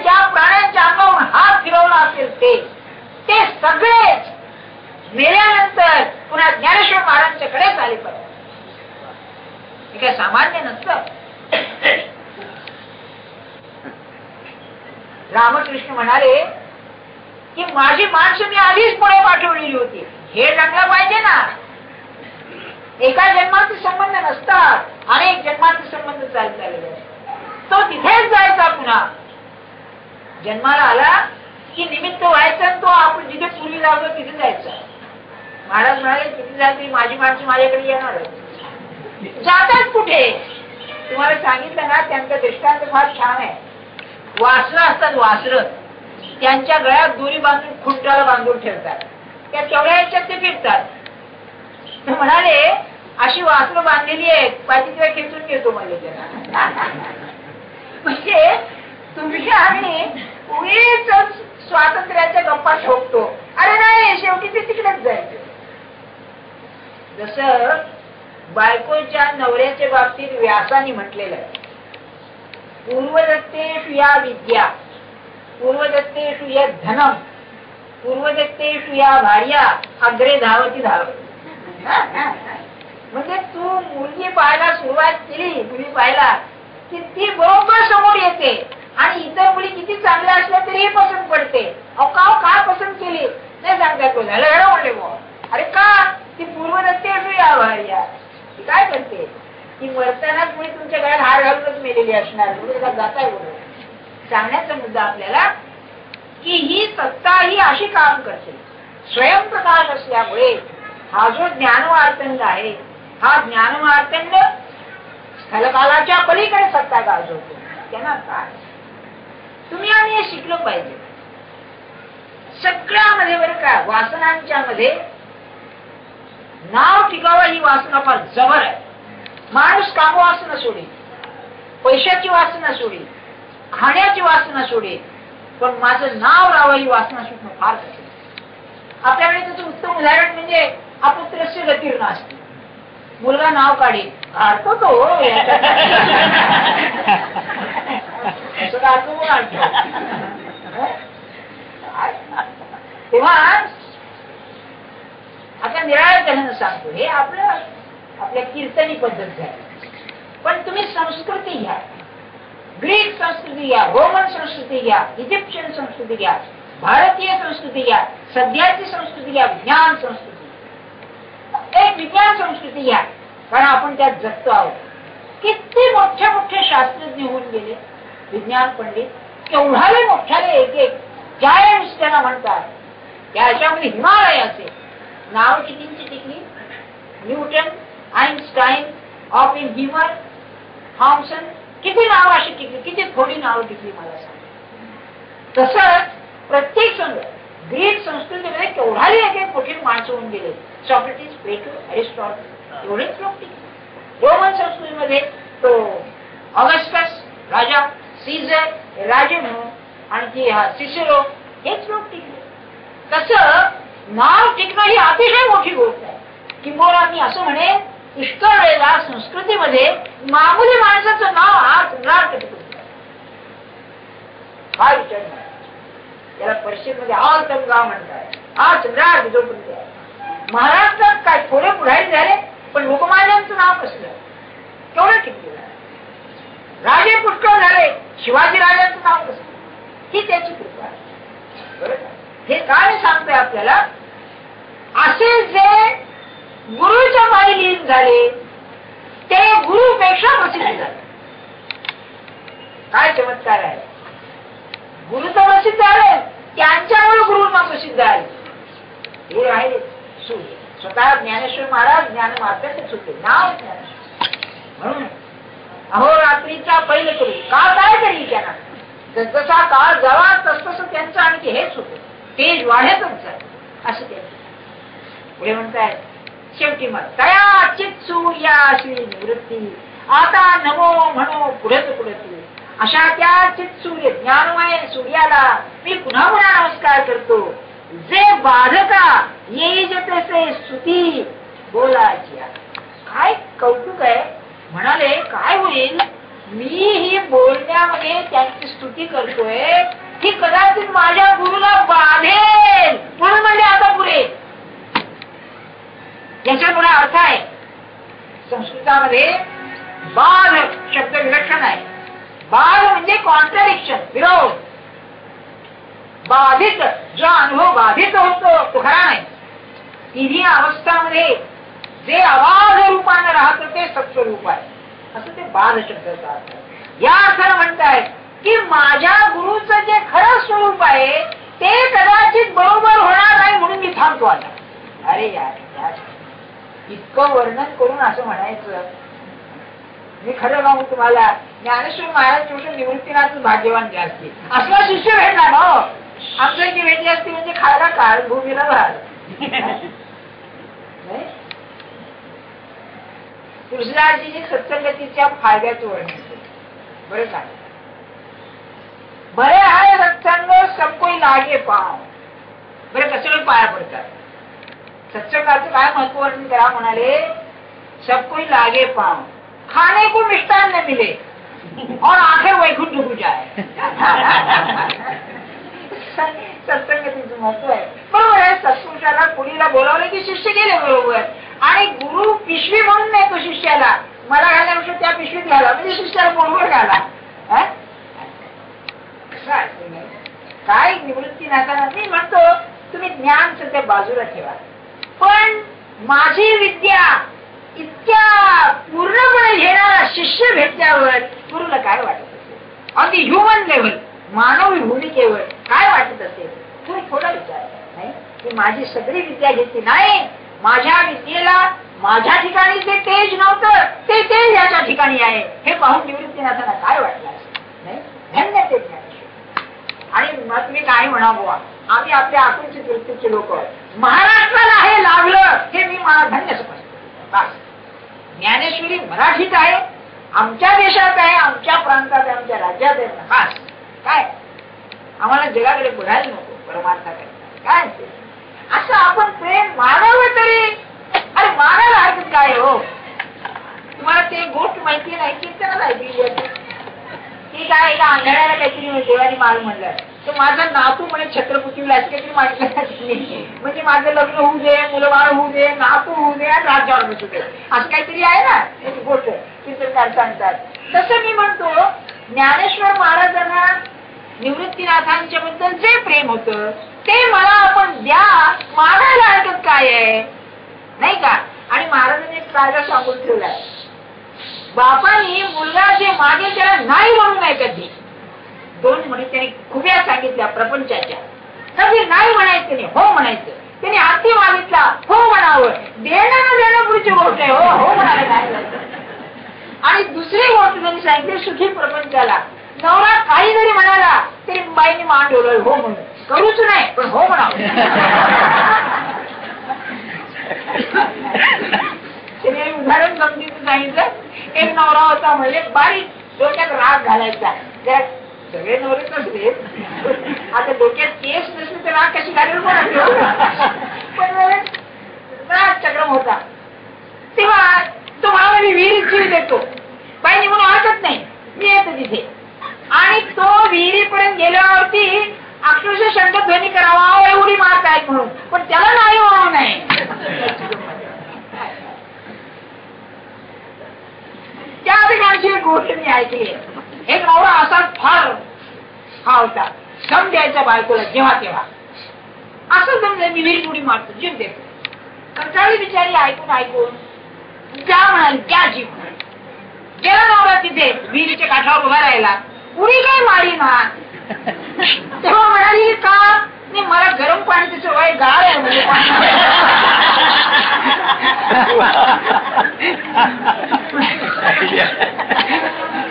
ज्या प्राण्यांच्या अंगावर हात फिरवला असेल ते सगळेच मेल्यानंतर पुन्हा ज्ञानेश्वर महाराजांच्याकडेच आले पाहिजे. हे काय सामान्य नसतं. रामकृष्ण म्हणाले की माझी माणसं मी आधीच पुढे पाठवलेली होती. हे जगलं पाहिजे ना. एका जन्माचे संबंध नसतात, अनेक जन्माचे संबंध चालत आलेले असतात. तो तिथेच जायचा. पुन्हा जन्माला आला की निमित्त व्हायचं, तो आपण जिथे पूर्वी जातो तिथे जायचा. महाराज म्हणाले किती झाली माझी माणसं माझ्याकडे येणार जातात कुठे? तुम्हाला सांगितलं ना, त्यांचा दृष्टांत फार छान आहे. वासरं असतात, वासरं त्यांच्या गळ्यात दोरी बांधून खुंटाला बांधून ठेवतात. त्या केवढ्या ह्याच्यात ते फिरतात. ते म्हणाले अशी वासरं बांधलेली आहेत, पाठी किंवा खेचून घेतो मला त्यांना. म्हणजे तुम्ही आम्ही उगीच स्वातंत्र्याच्या गप्पा ठोकतो. अरे नाही, शेवटी ते तिकडेच जायचं. जसं बायकोच्या नवऱ्याच्या बाबतीत व्यासाने म्हटलेलं आहे, पूर्वदत्तेषु या विद्या, पूर्वदत्तेषु यत् धनम, पूर्वदत्तेषु या भार्या, अग्रे धावती धावती. म्हणजे तू मुलगी पाहायला सुरुवात केली, मुली पाहायला की ती बरोबर समोर येते आणि इतर मुली किती चांगल्या असल्या तरीही पसंत पडते. काय पसंत केली नाही सांगतात तो झालं म्हणले बुवा. अरे का? ती पूर्वदत्तेषु या भार्या. ती काय करते? ती मरतानाच मुली तुमच्या गळ्यात हार घालूनच मेलेली असणार. जाताय बरोबर. सांगण्याचा मुद्दा आपल्याला की ही सत्ता ही अशी काम करते. स्वयंप्रकाश असल्यामुळे हा जो ज्ञानवार्तंड आहे, हा ज्ञानवार्तंड स्थलकालाच्या पलीकडे सत्ता गाजवतो. त्यांना काय तुम्ही आम्ही हे शिकलो पाहिजे. सगळ्यामध्ये बरं का, वासनांच्या मध्ये नाव टिकावं ही वासना फार जबर आहे. माणूस कामवासना सोडी, पैशाची वासना सोडी, खाण्याची वासना सोडी, पण माझं नाव राहावं ही वासना सुटणं फार कठीण. आपल्याकडे त्याचं उत्तम उदाहरण म्हणजे अपुत्रस्य गतीर्ण असते. मुलगा नाव काढे काढतो तो तेव्हा आता निराळ्या जणांना सांगतो, हे आपल्या कीर्तनी पद्धत झाली. पण तुम्ही संस्कृती घ्या, ग्रीक संस्कृती घ्या, रोमन संस्कृती घ्या, इजिप्शियन संस्कृती घ्या, भारतीय संस्कृती घ्या, सध्याची संस्कृती घ्या, विज्ञान संस्कृती, एक विज्ञान संस्कृती घ्या, कारण आपण त्यात जगतो आहोत. किती मोठे मोठे शास्त्रज्ञ होऊन गेले, विज्ञान पंडित, केवढाले मोठ्याले एक एक जायंट्स त्यांना म्हणतात. त्याच्यामध्ये हिमालयाचे नाव कितींची टिकली, न्यूटन, आईन्स्टाईन, ऑपेनहाइमर, थॉमसन, किती नाव अशी टिकली, किती थोडी नावं टिकली मला सांग. तसंच प्रत्येक ग्रीक संस्कृतीमध्ये केवढाही एक एक मोठी माणसं होऊन गेले. सॉक्रेटिस, प्लेटो, अरिस्टॉटल एवढेच लोक टिकले. रोमन संस्कृतीमध्ये तो ऑगस्टस राजा, सीझर राजे म्हणून, आणखी हा सिसिरो, हेच लोक टिकले. तसं नाव टिकणं ही अतिशय मोठी गोष्ट आहे. किंबहुना मी असं म्हणेन, पुष्कळ वेळेला संस्कृतीमध्ये मामूली माणसाचं नाव हा सम्राट टिकतो. काय विचार नाही, त्याला परिषदेमध्ये ऑल गाव म्हणतात. हा सम्राट जो पण महाराष्ट्रात काय थोडे पुढारी झाले, पण लोकमान्यांचं नाव कसलं केवढं टिकलेलं आहे. राजे पुष्कळ झाले, शिवाजी राजांचं नाव कसं, ही त्याची कृपा आहे. बरोबर. हे काय सांगतोय आपल्याला, असे जे गुरुच्या पायी लीन झाले ते गुरुपेक्षा प्रसिद्ध झाले. काय चमत्कार आहे. गुरु तर प्रसिद्ध झाले, त्यांच्यामुळे गुरुंना प्रसिद्ध आहे. हे आहे सूर्य. स्वतः ज्ञानेश्वर महाराज ज्ञान मार्गाचेच होते, नाव ज्ञानेश्वर. म्हणून अहोरात्रीचा पहिले करू का काय तरी त्यांना जसा काळ जावा तस त्यांचं आणखी हेच होतं, तेज वाढतच जाय असं त्यांचं. पुढे म्हणताय शेवटी मग तया चित सूर्याशी निवृत्ती आता नमो म्हणो पुढेच पुढे. अशा त्या चित सूर्य ज्ञानमय सूर्याला मी पुन्हा पुन्हा नमस्कार करतो. जे बाधका येई जसे स्तुती बोलायची. काय कौतुक आहे. म्हणाले काय होईल, मी ही बोलण्यामध्ये त्यांची स्तुती करतोय ही कदाचित माझ्या गुरुला बाधेल म्हणून म्हणजे आता पुढे. याच्यामुळे अर्थ आहे संस्कृतामध्ये बाध शब्द विलक्षण आहे. बाध म्हणजे कॉन्ट्रडिक्शन, विरोध. बाधित जो अनुभव बाधित होतो तो खरा नाही. तिन्ही अवस्थामध्ये जे अबाध रूपाने राहत ते सत्स्वरूप आहे असं ते बाध शब्दाचा अर्थ. या अर्थानं म्हणताय की माझ्या गुरुचं जे खरं स्वरूप आहे ते कदाचित बरोबर होणार नाही म्हणून मी थांबतो आता. अरे यार, इतकं वर्णन करून असं म्हणायचं. मी खरं सांगू तुम्हाला, ज्ञानेश्वर महाराज निवृत्तीनाथ भाग्यवान जे असते असला शिष्य भेटला ना. आमचं जी भेटली असती म्हणजे खायला काळ भूमीला राहत. तुळशीदासजी सत्संगतीच्या फायद्याचं वर्णन बरं काय. बरे आहे सत्संग सब कोई लागे पाव. बरं कसं पाया पडतात. सत्संगाचं काय महत्व वर्णन करा म्हणाले. सब कोई लागे पाव, खाने को मिष्टान न मिले और आखिर वैकुंठ को जाए. सत्संगतीचं महत्व आहे. बरोबर आहे. सत्पुरुषाला पुढीला बोलावलं की शिष्य गेले बरोबर. आणि गुरु पिशवी म्हणून नाही तो शिष्याला, मला घालण्यापेक्षा त्या पिशवीत घाला म्हणजे शिष्याला बरोबर घाला. काय निवृत्ती नाकाला मी म्हणतो तुम्ही ज्ञान सध्या बाजूला ठेवा, पण माझी विद्या इतक्या पूर्णपणे घेणारा शिष्य भेटल्यावर गुरुला काय वाटत असेल. अगदी ह्युमन लेव्हल, मानवी भूमिकेवर काय वाटत असेल. तुम्ही थोडा विचार नाही की माझी सगळी विद्या घेतली नाही, माझ्या विद्येला माझ्या ठिकाणी जे तेज नव्हतं ते तेज याच्या ठिकाणी आहे हे पाहून निवृत्तीनाथांना काय वाटलं नाही. धन्य ते ज्ञानेश्वर. आणि मग तुम्ही काय म्हणावं, आम्ही आपल्या आकुंचित वृत्तीचे लोक, महाराष्ट्राला हे लागलं हे मी मला धन्य समजतो. बस ज्ञानेश्वरी मराठीत आहे, आमच्या देशात आहे, आमच्या प्रांतात आहे, आमच्या राज्यात आहे. खास काय आम्हाला जगाकडे बघायला नको परमार्थाकडे काय असं आपण प्रेम मागावं तरी. अरे मागायला हरकत काय हो. तुम्हाला ते गोष्ट माहिती नाही कीर्तनाला ऐकली की काय एका आंधळ्याला काहीतरी देवानी माग म्हणलं तर माझा नातू म्हणे छत्रपतीला असं काहीतरी मागितलं म्हणजे माझं लग्न होऊ दे, मुलं बाळ होऊ दे, नातू होऊ दे आणि राज्यावर बसू दे असं काहीतरी आहे ना त्याची गोष्ट कीर्तनकार सांगतात. तसं मी म्हणतो ज्ञानेश्वर महाराजांना निवृत्तीनाथांच्या बद्दल जे प्रेम होतं ते मला आपण द्या, मागायला हरकत काय आहे नाही का. आणि महाराजांनी एक कायदा सांगून ठेवलाय, बापाने मुलगा जे मागेल त्याला नाही म्हणू नये कधी. दोन म्हणे त्यांनी खुब्या सांगितल्या प्रपंचाच्या. कधी नाही म्हणायचं नाही, हो म्हणायचं. त्याने हाती मागितला, हो म्हणावं. देणं न देणं पुढची गोष्ट आहे, हो म्हणायला. आणि दुसरी गोष्ट त्यांनी सांगितली सुखी प्रपंचाला. नवरा काही जरी म्हणाला तरी बाईने मान ठेवलं हो म्हणून. करूच नाही पण हो म्हणावं. तिने उदाहरण गमतीचं सांगितलं. एक नवरा होता म्हणजे बारीक डोक्यात राग घालायचा. त्या सगळे नवरेच असले आता डोक्यात केस नसले तर राग कशी घालेल पण राग चक्रम होता. तेव्हा तो मला मी विहिरीत जीव देतो बाई म्हणून वाटत नाही. मी येतो तिथे आणि तो विहिरीपर्यंत गेल्यावरती अक्षरशः शंखध्वनी करावा एवढी मार्क आहे म्हणून पण त्याला नाही होणार नाही. त्या ठिकाणची एक गोष्ट मी ऐकली. एक नवरा असा फार हा होता सम द्यायचा बायकोला जेव्हा तेव्हा असं समजा मी विहिरीत उडी मारतो जीव देतो. कंटाळी बिचारी ऐकून ऐकून ज्या म्हणाली त्या जीव गेला नवरा तिथे विहिरीच्या काठावर उभा राहिला. उडी काय मारी ना तेव्हा म्हणाली का नाही मला गरम पाणी सवय गार आहे म्हणजे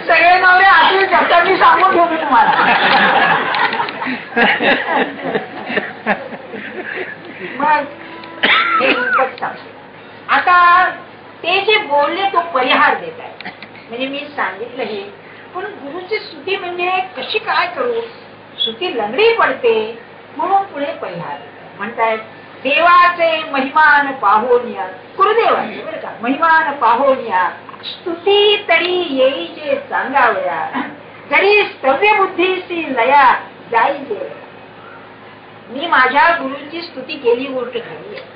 सगळे नवरे आधी करता मी सांगून घेऊ तुम्हाला. मग हे आता ते जे बोलले तो परिहार देत आहे. म्हणजे मी सांगितलं हे पण गुरुची स्तुती म्हणजे कशी काय करू स्तुती लंगडी पडते म्हणून पुढे परिहार म्हणतायत. देवाचे महिमान पाहोनिया गुरुदेवाचे बरं का महिमान पाहोनिया स्तुती तरी येई जे सांगावया जरी स्तव्य बुद्धीशी लया जाईजे. मी माझ्या गुरुची स्तुती केली गोष्ट खरी आहे.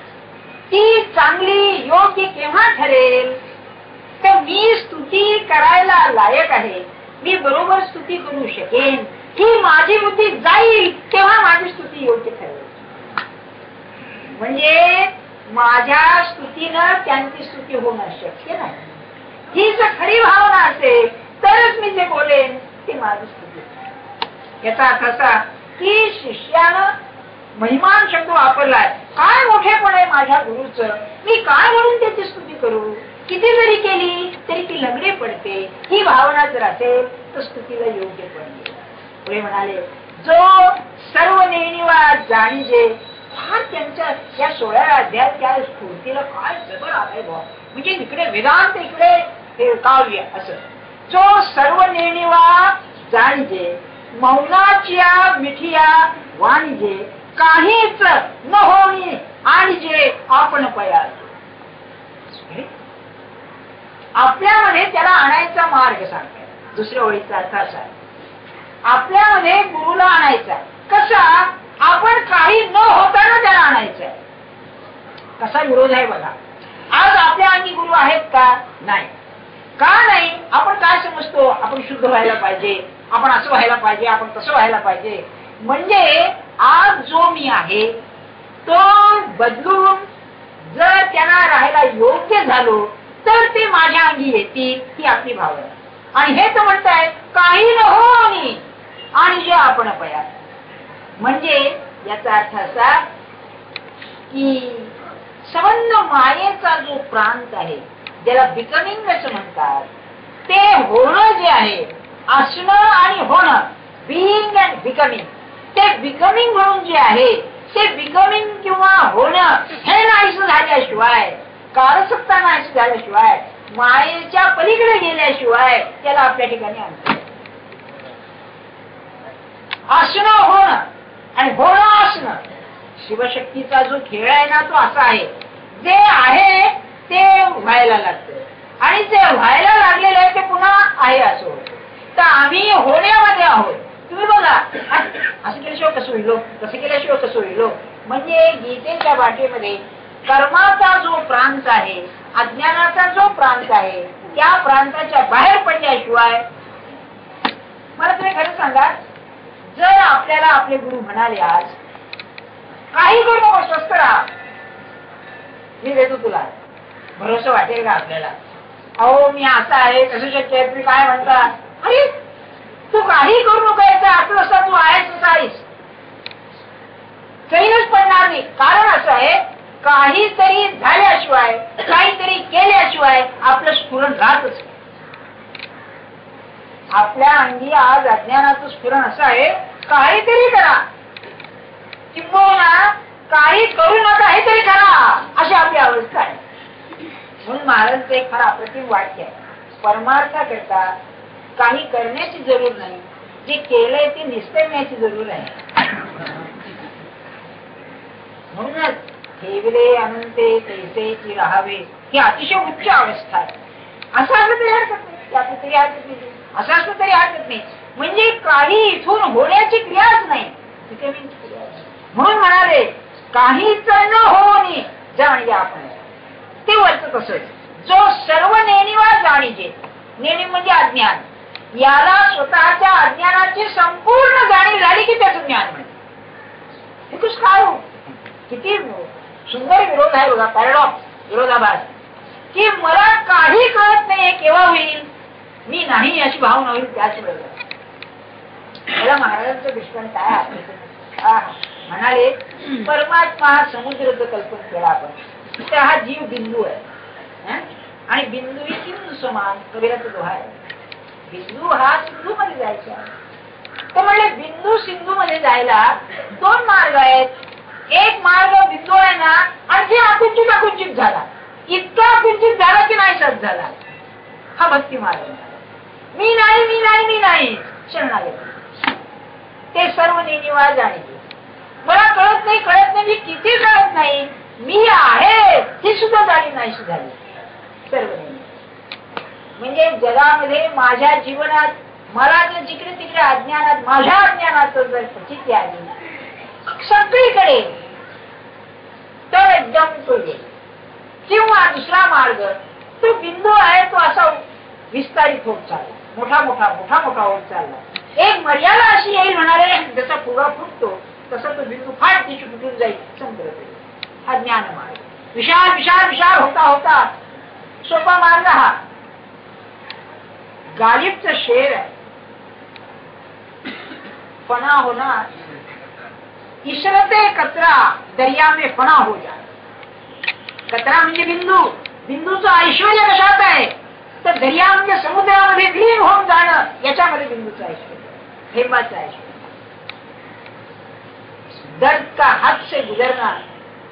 ती चांगली योग्य केव्हा ठरेल तर मी स्तुती करायला लायक आहे. मी बरोबर स्तुती करू शकेन ही माझी बुद्धी जाईल तेव्हा माझी स्तुती योग्य ठरेल. म्हणजे माझ्या स्तुतीनं त्यांची स्तुती होणं शक्य नाही. ही जर खरी भावना असेल तरच मी जे बोलेन ते माझी स्तुती. याचा अर्थ असा की शिष्यानं महिमान शब्द वापरलाय. काय मोठेपण आहे माझ्या गुरुचं मी काय म्हणून त्याची स्तुती करू. किती जरी केली तरी ती लंगडी पडते. ही भावना जर असेल तर स्तुतीला योग्य पडते. पुढे म्हणाले जो सर्व नेणीवा जाणीजे. फार त्यांच्या या 16व्या अध्यायात त्या स्फूर्तीला काय जबर आलंय बा. म्हणजे इकडे वेदांत इकडे हे काव्य असं. जो सर्व नेणीवा जाणीजे मौनाच्या मिठिया वाणीजे काहीच न होणी आणि जे आपण पयार. आपल्यामध्ये त्याला आणायचा मार्ग सांगतात. दुसऱ्या ओळीचा अर्थ असा आपल्यामध्ये गुरुला आणायचा कसा आपण काही न होताना त्याला आणायचं. कसा विरोध आहे बघा. आज आपल्या अंगी गुरु आहेत का नाही. का नाही. आपण काय समजतो आपण शुद्ध व्हायला पाहिजे आपण असं व्हायला पाहिजे आपण तसं व्हायला पाहिजे. म्हणजे आज जो मी आहे तो बदलून जर त्यांना राहायला योग्य झालो तर ते माझ्या अंगी येतील ही आपली भावना. आणि हे तर म्हणताय काही न होणी आणि जे आपण पयार. म्हणजे याचा अर्थ असा की संबंध मायेचा जो प्रांत आहे ज्याला बिकमिंग असं म्हणतात ते होणं जे आहे असणं आणि होणं बिईंग अँड बिकमिंग. ते बिकमिंग म्हणून जे आहे ते बिकमिंग किंवा होणं हे नाहीसं झाल्याशिवाय कारसत्ता नाहीसं झाल्याशिवाय मायेच्या पलीकडे गेल्याशिवाय त्याला आपल्या ठिकाणी आणतो. असणं होणं आणि होणं असणं शिवशक्तीचा जो खेळ आहे ना तो असा आहे जे आहे ते व्हायला लागतं आणि जे व्हायला लागलेलं आहे ते पुन्हा आहे असं होतं. तर आम्ही होण्यामध्ये आहोत. तुम्ही बघा असं केल्याशिवाय कसं होईल कसं केल्याशिवाय कसं होईल. म्हणजे गीतेच्या वाटेमध्ये कर्माचा जो प्रांत आहे अज्ञानाचा जो प्रांत आहे त्या प्रांताच्या बाहेर पडल्याशिवाय मला तुम्ही खरं सांगा जर आपल्याला आपले गुरु म्हणाले आज काही करू नको स्वस्थ राहा मी देतो तुला भरोसा वाटेल का आपल्याला. अहो मी असा आहे कसं शक्य आहे तुम्ही काय म्हणता. अरे तू काही करू नको याचा अर्थ असा तू आहेस आहेस चैनच पडणार नाही. कारण असं आहे काहीतरी झाल्याशिवाय काहीतरी केल्याशिवाय आपलं स्फुरण राहतच. आपल्या अंगी आज अज्ञानाचं स्फुरण असं आहे काहीतरी करा किंबहुना काही करू नका हे तरी करा, अशी आपली अवस्था आहे. म्हणून महाराजांचं एक फार अप्रतिम वाक्य आहे, परमार्थाकरता काही करण्याची जरूर नाही, जे केलंय ते निस्तरण्याची जरूर आहे. म्हणूनच ठेवले अनंते तैसेची राहावे ही अतिशय उच्च अवस्था आहे. असं असलं तरी हरकत नाही, त्यात तरी हरकत नाही, असं असलं तरी हरकत नाही. म्हणजे काही इथून होण्याची क्रियाच नाही, तिथे म्हणून म्हणाले काहीच न होणे जाणले आपण. ते वरच कसं जो सर्व नेणीवा जाणीजे, नेणी म्हणजे अज्ञान, याला स्वतःच्या अज्ञानाची संपूर्ण जाणीव झाली की त्याचं ज्ञान म्हणजे. हे काय हो, किती सुंदर विरोध आहे बघा, पॅराडॉक्स, विरोधाभास, की मला काही कळत नाही केव्हा होईल, मी नाही अशी भावना होईल त्याच वेळेला. मला महाराजांचं दृष्टांत काय म्हणाले, परमात्मा हा समुद्राचं कल्पन केला आपण, तर हा जीव बिंदू आहे आणि बिंदू ही सिंधू समान, कबीराचा दोहा आहे. बिंदू हा सिंधू मध्ये जायचा, तर म्हणले बिंदू सिंधू मध्ये जायला दोन मार्ग आहेत. एक मार्ग बिंदू आहे ना, आणखी आकुंचित आकुंचित झाला, इतका आकुंचित झाला की नाही सत झाला, हा भक्ती मार्ग. मी नाही मी नाही मी नाही शरणागती, ते सर्व नेणीवा जाणीव. मला कळत नाही कळत नाही, मी किती कळत नाही, मी आहे ही सुद्धा जाणीव नाही झाली. सर्व नेणीवा म्हणजे जगामध्ये माझ्या जीवनात मला जर जिकडे तिकडे अज्ञानात माझ्या अज्ञानाचं जर प्रचिती आली सगळीकडे, तर एकदम तो येईल. किंवा दुसरा मार्ग, तो बिंदू आहे तो असा विस्तारित होत चालला, मोठा मोठा मोठा मोठा होत चालला. एक मर्यादा अशी येईल म्हणाले, जसा फुगा फुटतो तसा तो बिंदू फार तिची फुटून जाईल समुद्र. हा ज्ञान मार्ग विशाल विशाल विशाल होता होता सोपा मार्ग हा. गालिबचं शेर आहे, फना होणार इशरते कचरा दर्या में फना हो जाए. कचरा म्हणजे बिंदू, बिंदूचं ऐश्वर्य कशात आहे, तर दर्या म्हणजे समुद्रामध्ये विलीन होऊन जाणं, याच्यामध्ये बिंदूचं ऐश्वर्य, हेमाचं ऐश्वर्य. दर्द का हाथ से गुजरना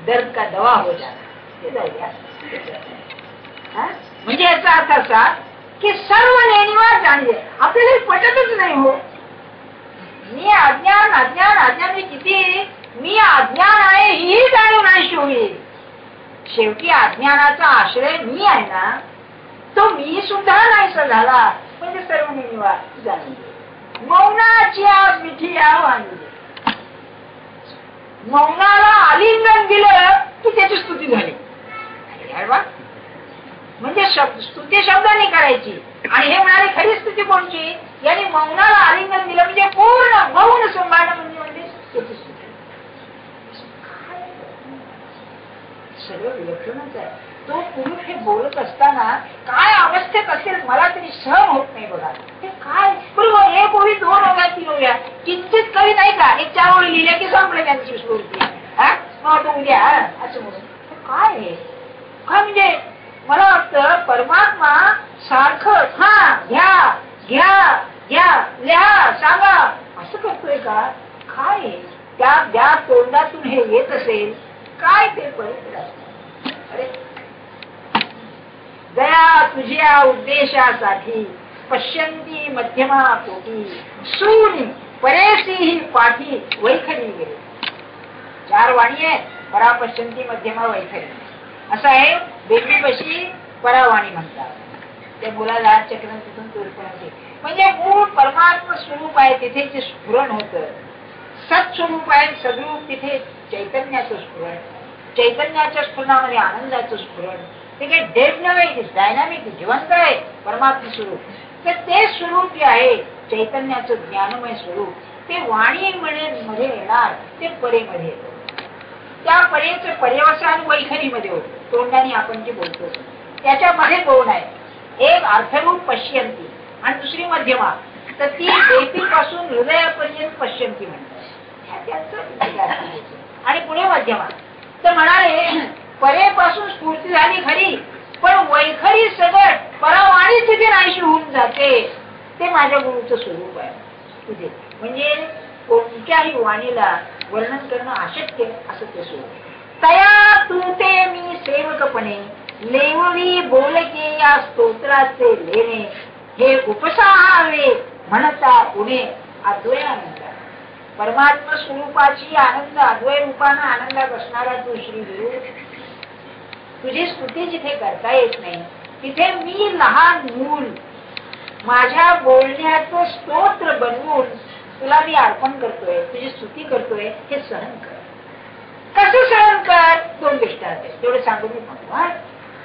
दर्द का दवा हो जाना, हे जाऊया. म्हणजे याचा अर्थ असा की सर्व नेणीवा जाणले. आपल्याला पटतच नाही हो, मी अज्ञान अज्ञान अज्ञान, मी किती मी अज्ञान आहे ही जाणीव नाही होईल. शेवटी अज्ञानाचा आश्रय मी आहे ना, तो मी सुद्धा नाहीसा झाला, म्हणजे सर्व नेणीवा जाणीव. मौनाची आज मिठी आणली, मौनाला आलिंगन दिलं की त्याची स्तुती झाली. म्हणजे स्तुती शब्दाने करायची, आणि हे म्हणाले खरी स्तुती कोणची, याने मौनाला आलिंगन दिलं म्हणजे पूर्ण मौन संभाळणं म्हणजे त्याची स्तुती. सगळं विलक्षणच आहे. तो पुरुष हे बोलत असताना काय अवस्थेत असेल मला तरी सहन होत नाही बघा. ते काय बरोबर, एक ओळी दोन ओव्या तीन ओव्या किंचित कवी नाही का, एक चार ओळी लिहिल्या की संपलं त्यांची स्फूर्ती, उद्या असं म्हणून. काय आहे काय म्हणजे मला वाटतं परमात्मा सारखं हा घ्या घ्या घ्या लिहा सांगा असं करतोय का, काय त्या तोंडातून हे येत असेल काय ते पवित्र असतं. अरे दया तुझ्या उद्देशासाठी पश्यंती मध्यमा कोटी सूनी परेसी ही पाठी वैखरी गेली. चार वाणी आहे, परा पश्यंती मध्यमा वैखरी. असं आहे बेबीपशी परावाणी म्हणतात. त्या मुलाला हात चक्र तिथून तुरपणाचे म्हणजे मूळ परमात्मा स्वरूप आहे, तिथे जे स्फुरण होतं सत्स्वरूप आहे सद्रूप, तिथे चैतन्याचं स्फुरण, चैतन्याच्या स्फुरणामध्ये आनंदाचं स्फुरण. ते काही डेड नव्हे, डायनामिक जिवंत आहे परमात्मा स्वरूप. तर ते स्वरूप जे आहे चैतन्याचं ज्ञानमय स्वरूप, ते वाणी मध्ये येणार, ते परेमध्ये येतं. त्या परेचं पर्यवसान वैखरीमध्ये होतं, तोंडाने आपण जे बोलतो त्याच्यामध्ये दोन आहे, एक अर्थरूप पश्यंती आणि दुसरी मध्यमा. तर ती बेतीपासून हृदयापर्यंत पश्यंती म्हणतात आणि पुढे मध्यमा. तर म्हणाले परेपासून स्फूर्ती झाली खरी, पण वैखरी सगळं परावाणी तिथे नाहीशी होऊन जाते. ते माझ्या गुरुचं स्वरूप आहे तुझे. म्हणजे कोणत्याही वाणीला वर्णन करणं अशक्य असं ते सोड. तया तू ते मी सेवकपणे लेववी बोलके या स्तोत्राचे लेणे हे उपसाहावे म्हणता पुढे अद्वय आनंद. परमात्मा स्वरूपाची आनंद अद्वय रूपानं आनंदात असणारा तू श्री गुरु, तुझी स्तुती जिथे करता येत नाही तिथे मी लहान मूल माझ्या बोलण्याचं स्तोत्र बनवून तुला मी अर्पण करतोय, तुझी स्तुती करतोय, हे सहन कर. कसं सहन कर? 2 दृष्टांत तेवढं सांगून मी म्हणतो.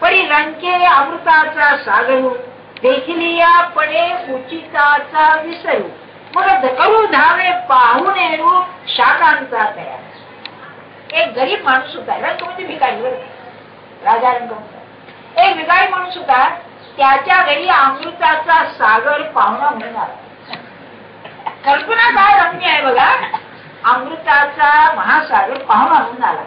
परी रंके अमृताचा सागरू देखिलियापणे उचिताचा विसरू मग करू धावे पाहून येऊ शाकांचा तयार. एक गरीब माणूस होता, रंग म्हणजे भिकारी, राजा रंग होता. एक भिकारी माणूस होता, त्याच्या घरी अमृताचा सागर पाहुणा म्हणून आला. कल्पना काय रम्य आहे बघा, अमृताचा महासागर पाहुणा म्हणून आला.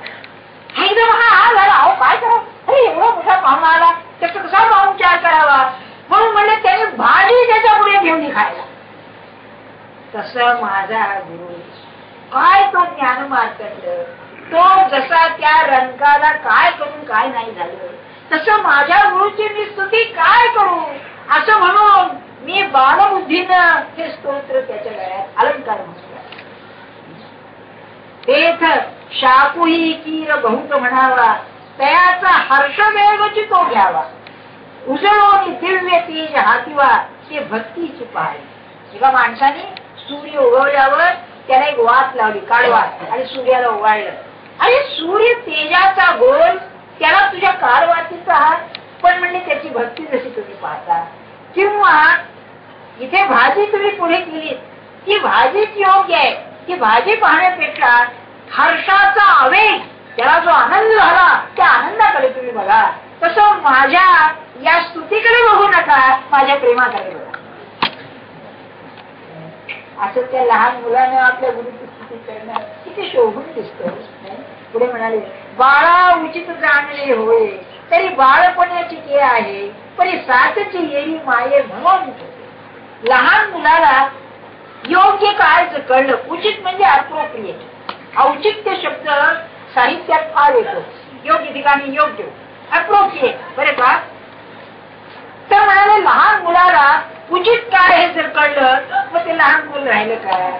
एकदम हा झाला, अहो काय करावं, अरे एवढा मोठा पाहुणा आला, त्याचा कसा पाहुणचार करावा, म्हणून म्हणले त्याने भाजी त्याच्या पुढे घेऊन खायला. तसं माझा गुरु काय तो ज्ञान मार्तंड, तो जसा त्या रंगाला काय करून काय नाही झालं, तसं माझ्या गुरुची मी स्तुती काय करू असं म्हणून मी बालबुद्धीनं हे स्तोत्र त्याच्या गळ्यात अलंकार म्हणतो. तेथ शाकुही कीर बहुत म्हणावा तयाचा हर्षवेगची तो घ्यावा उजळून दिव्य तेज हातीवा ते भक्तीची पाहावी. एका माणसाने सूर्य उगवल्यावर त्याला एक वात लावली, काळवात, आणि सूर्याला उगाळलं. अरे सूर्य तेजाचा गोल, त्याला तुझ्या काळवातीचा हात, पण म्हणजे त्याची भक्ती जशी तुम्ही पाहता. किंवा इथे भाजी तुम्ही पुढे केली, ती भाजीच योग्य आहे. ती भाजी पाहण्यापेक्षा हर्षाचा आवेग, त्याला जो आनंद झाला त्या आनंदाकडे तुम्ही बघा. तसं माझ्या या स्तुतीकडे बघू नका, माझ्या प्रेमाकडे बघा. असं त्या लहान मुलानं आपल्या गुरुची स्तुती करणं किती शोभून दिसतं. पुढे म्हणाले बाळा उचित जाणले होय तरी बाळपणाची के आहे परी सातची येई माये म्हणून. लहान मुलाला योग्य काय कळलं, उचित म्हणजे अप्रोप्रिएट. औचित्य शब्द साहित्यात फार येतो, योग्य ठिकाणी योग्य, अप्रोप्रिएट, बरे का. तर म्हणाले लहान मुलाला उचित काय हे जर कळलं मग ते लहान मुल राहिलं काय.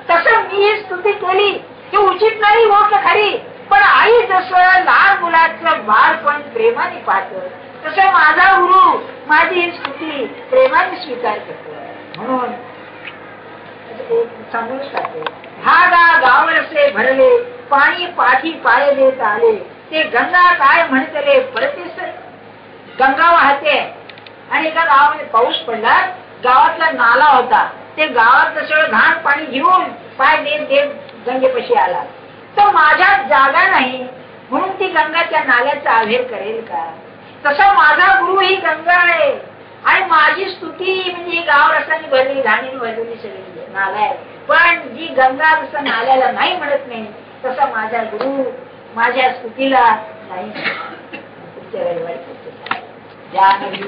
तसं मी ही स्तुती केली की उचित नाही गोष्ट खरी, पण आई जसं लहान मुलाचं बाळपण प्रेमाने पाहत तसं माझा गुरु माझी ही स्तुती प्रेमाने स्वीकार करतो. म्हणून सांगून टाकते भागा गावरसे भरले पाणी पाठी पाय देत आले ते गंगा काय म्हणतले परतेस. गंगा वाहते आणि एका गावामध्ये पाऊस पडला, गावातला नाला होता, ते गावात सगळं घाण पाणी घेऊन पाय देत देत गंगेपाशी आला. तर माझ्या जागा नाही म्हणून ती गंगा त्या नाल्याचा आवेर करेल का. तसा माझा गुरु ही गंगा आहे आणि माझी स्तुती म्हणजे गाव रस्त्याने भरली, घाणीने भरलेली सगळी नाला आहे. पण जी गंगा जसं नाल्याला नाही म्हणत नाही तसा माझा गुरु माझ्या स्तुतीला नाही. पुढच्या रविवारी जानवी